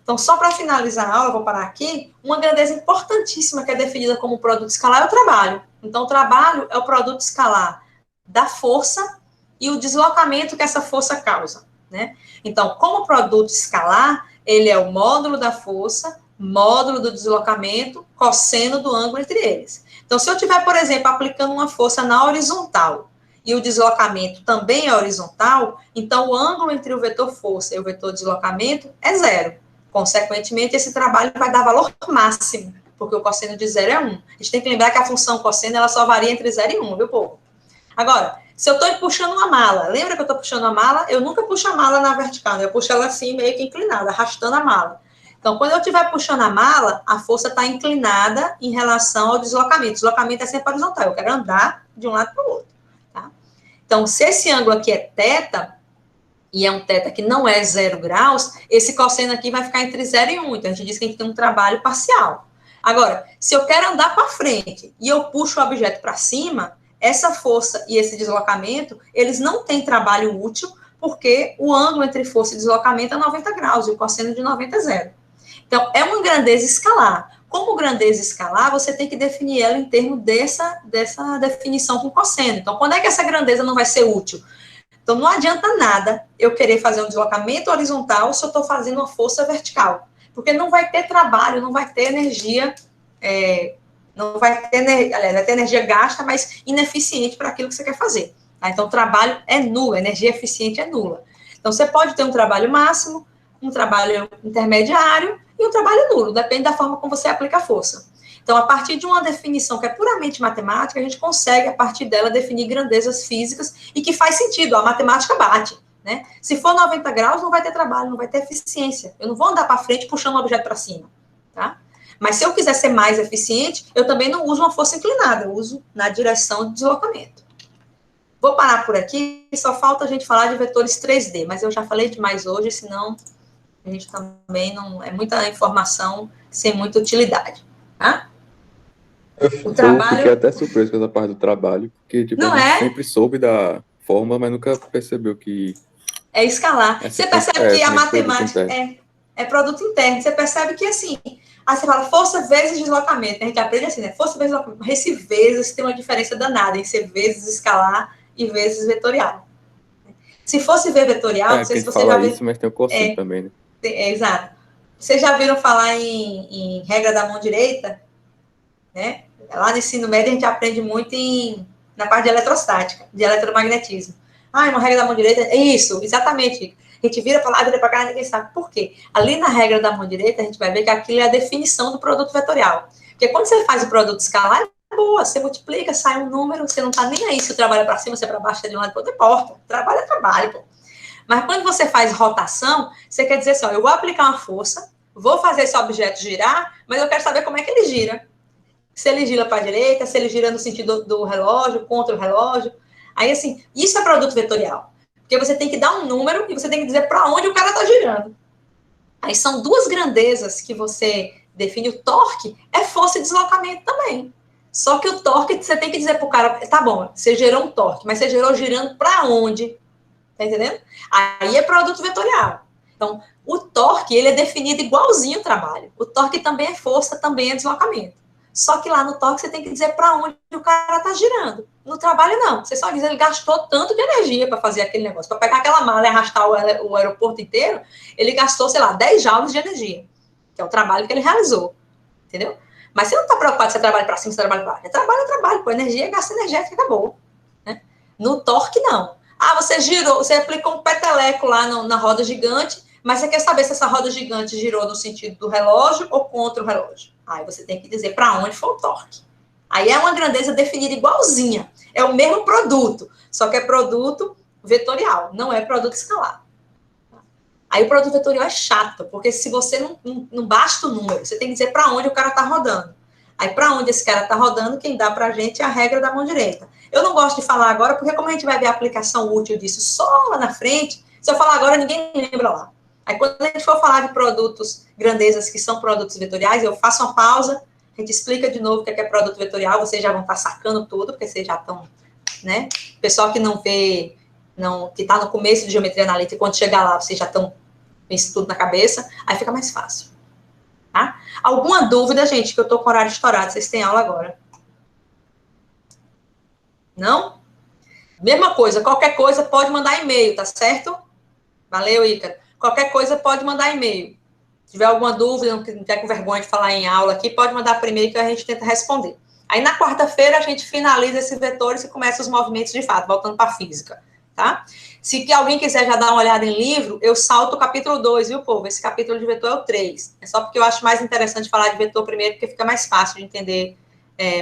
Então, só para finalizar a aula, eu vou parar aqui, uma grandeza importantíssima que é definida como produto escalar é o trabalho. Então, o trabalho é o produto escalar da força e o deslocamento que essa força causa, né? Então, como produto escalar, ele é o módulo da força, módulo do deslocamento, cosseno do ângulo entre eles. Então, se eu estiver, por exemplo, aplicando uma força na horizontal e o deslocamento também é horizontal, então o ângulo entre o vetor força e o vetor deslocamento é 0. Consequentemente, esse trabalho vai dar valor máximo, porque o cosseno de 0 é 1. A gente tem que lembrar que a função cosseno ela só varia entre 0 e 1, viu, povo? Agora, se eu estou puxando uma mala, lembra que eu estou puxando a mala? Eu nunca puxo a mala na vertical, né? Eu puxo ela assim, meio que inclinada, arrastando a mala. Então, quando eu estiver puxando a mala, a força está inclinada em relação ao deslocamento. O deslocamento é sempre horizontal, eu quero andar de um lado para o outro. Tá? Então, se esse ângulo aqui é θ, e é um θ que não é 0 graus, esse cosseno aqui vai ficar entre 0 e 1. Então, a gente diz que a gente tem um trabalho parcial. Agora, se eu quero andar para frente e eu puxo o objeto para cima, essa força e esse deslocamento, eles não têm trabalho útil, porque o ângulo entre força e deslocamento é 90 graus, e o cosseno de 90 é 0. Então, é uma grandeza escalar. Como grandeza escalar, você tem que definir ela em termos dessa definição com cosseno. Então, quando é que essa grandeza não vai ser útil? Então, não adianta nada eu querer fazer um deslocamento horizontal se eu estou fazendo uma força vertical, porque não vai ter trabalho, não vai ter energia Não vai ter, aliás, vai ter energia gasta, mas ineficiente para aquilo que você quer fazer. Tá? Então, o trabalho é nulo, a energia eficiente é nula. Então, você pode ter um trabalho máximo, um trabalho intermediário e um trabalho nulo, depende da forma como você aplica a força. Então, a partir de uma definição que é puramente matemática, a gente consegue, a partir dela, definir grandezas físicas e que faz sentido, a matemática bate. Né? Se for 90 graus, não vai ter trabalho, não vai ter eficiência. Eu não vou andar para frente puxando o objeto para cima. Tá? Mas se eu quiser ser mais eficiente, eu também não uso uma força inclinada, eu uso na direção de deslocamento. Vou parar por aqui, só falta a gente falar de vetores 3D, mas eu já falei demais hoje, senão a gente também não... É muita informação sem muita utilidade. Tá? Eu fiquei até surpreso com essa parte do trabalho, porque tipo, a gente sempre soube da forma, mas nunca percebeu que... É escalar. Você percebe que a matemática é produto interno. Você percebe que, assim, aí você fala força vezes deslocamento. A gente aprende assim, né? Força vezes deslocamento. Esse vezes tem uma diferença danada em ser vezes escalar e vezes vetorial. Se fosse ver vetorial, não sei se você já viu... isso, mas tem o cosseno também, né? Exato. Vocês já viram falar em regra da mão direita? Né? Lá no ensino médio a gente aprende muito na parte de eletrostática, de eletromagnetismo. Uma regra da mão direita, é isso, exatamente. A gente vira para lá, vira para cá, ninguém sabe por quê. Ali na regra da mão direita, a gente vai ver que aquilo é a definição do produto vetorial. Porque quando você faz o produto escalar, é boa, você multiplica, sai um número, você não está nem aí se o trabalho é para cima, se é para baixo, se é de um lado para outro, não importa. Trabalho é trabalho, pô. Mas quando você faz rotação, você quer dizer assim, eu vou aplicar uma força, vou fazer esse objeto girar, mas eu quero saber como é que ele gira. Se ele gira para a direita, se ele gira no sentido do relógio, contra o relógio. Aí, assim, isso é produto vetorial. Porque você tem que dar um número e você tem que dizer para onde o cara está girando. Aí são duas grandezas que você define. O torque é força e deslocamento também. Só que o torque, você tem que dizer para o cara, tá bom, você gerou um torque, mas você gerou girando para onde? Tá entendendo? Aí é produto vetorial. Então, o torque, ele é definido igualzinho o trabalho. O torque também é força, também é deslocamento. Só que lá no torque você tem que dizer para onde o cara está girando. No trabalho, não. Você só diz, ele gastou tanto de energia para fazer aquele negócio. Para pegar aquela mala e arrastar o aeroporto inteiro, ele gastou, sei lá, 10 joules de energia. Que é o trabalho que ele realizou. Entendeu? Mas você não está preocupado se você trabalha para cima, se você trabalha para baixo. É trabalho. Com energia, é gasto energético, acabou. Né? No torque, não. Você girou, você aplicou um peteleco lá na roda gigante, mas você quer saber se essa roda gigante girou no sentido do relógio ou contra o relógio. Aí você tem que dizer para onde foi o torque. Aí é uma grandeza definida igualzinha. É o mesmo produto, só que é produto vetorial, não é produto escalar. Aí o produto vetorial é chato, porque se você não basta o número, você tem que dizer para onde o cara está rodando. Aí para onde esse cara está rodando, quem dá para a gente é a regra da mão direita. Eu não gosto de falar agora, porque como a gente vai ver a aplicação útil disso só lá na frente, se eu falar agora, ninguém lembra lá. Aí, quando a gente for falar de produtos, grandezas que são produtos vetoriais, eu faço uma pausa, a gente explica de novo o que é produto vetorial, vocês já vão estar sacando tudo, porque vocês já estão, né? O pessoal que não vê, que está no começo de geometria analítica, quando chegar lá, vocês já estão com isso tudo na cabeça, aí fica mais fácil. Tá? Alguma dúvida, gente, que eu estou com o horário estourado, vocês têm aula agora? Não? Mesma coisa, qualquer coisa pode mandar e-mail, tá certo? Valeu, Ícaro. Qualquer coisa pode mandar e-mail. Se tiver alguma dúvida, não tiver com vergonha de falar em aula aqui, pode mandar por e-mail que a gente tenta responder. Aí na quarta-feira a gente finaliza esses vetores e começa os movimentos de fato, voltando para a física, tá? Se alguém quiser já dar uma olhada em livro, eu salto o capítulo 2, viu, povo? Esse capítulo de vetor é o 3. É só porque eu acho mais interessante falar de vetor primeiro, porque fica mais fácil de entender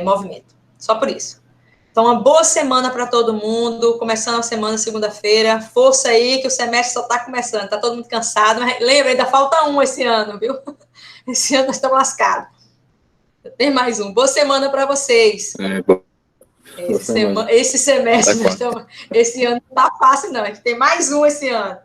movimento. Só por isso. Então, uma boa semana para todo mundo, começando a semana segunda-feira. Força aí, que o semestre só está começando, está todo mundo cansado. Mas lembra, ainda falta um esse ano, viu? Esse ano nós estamos lascados. Tem mais um. Boa semana para vocês. Esse semestre, esse ano não está fácil, não. A gente tem mais um esse ano.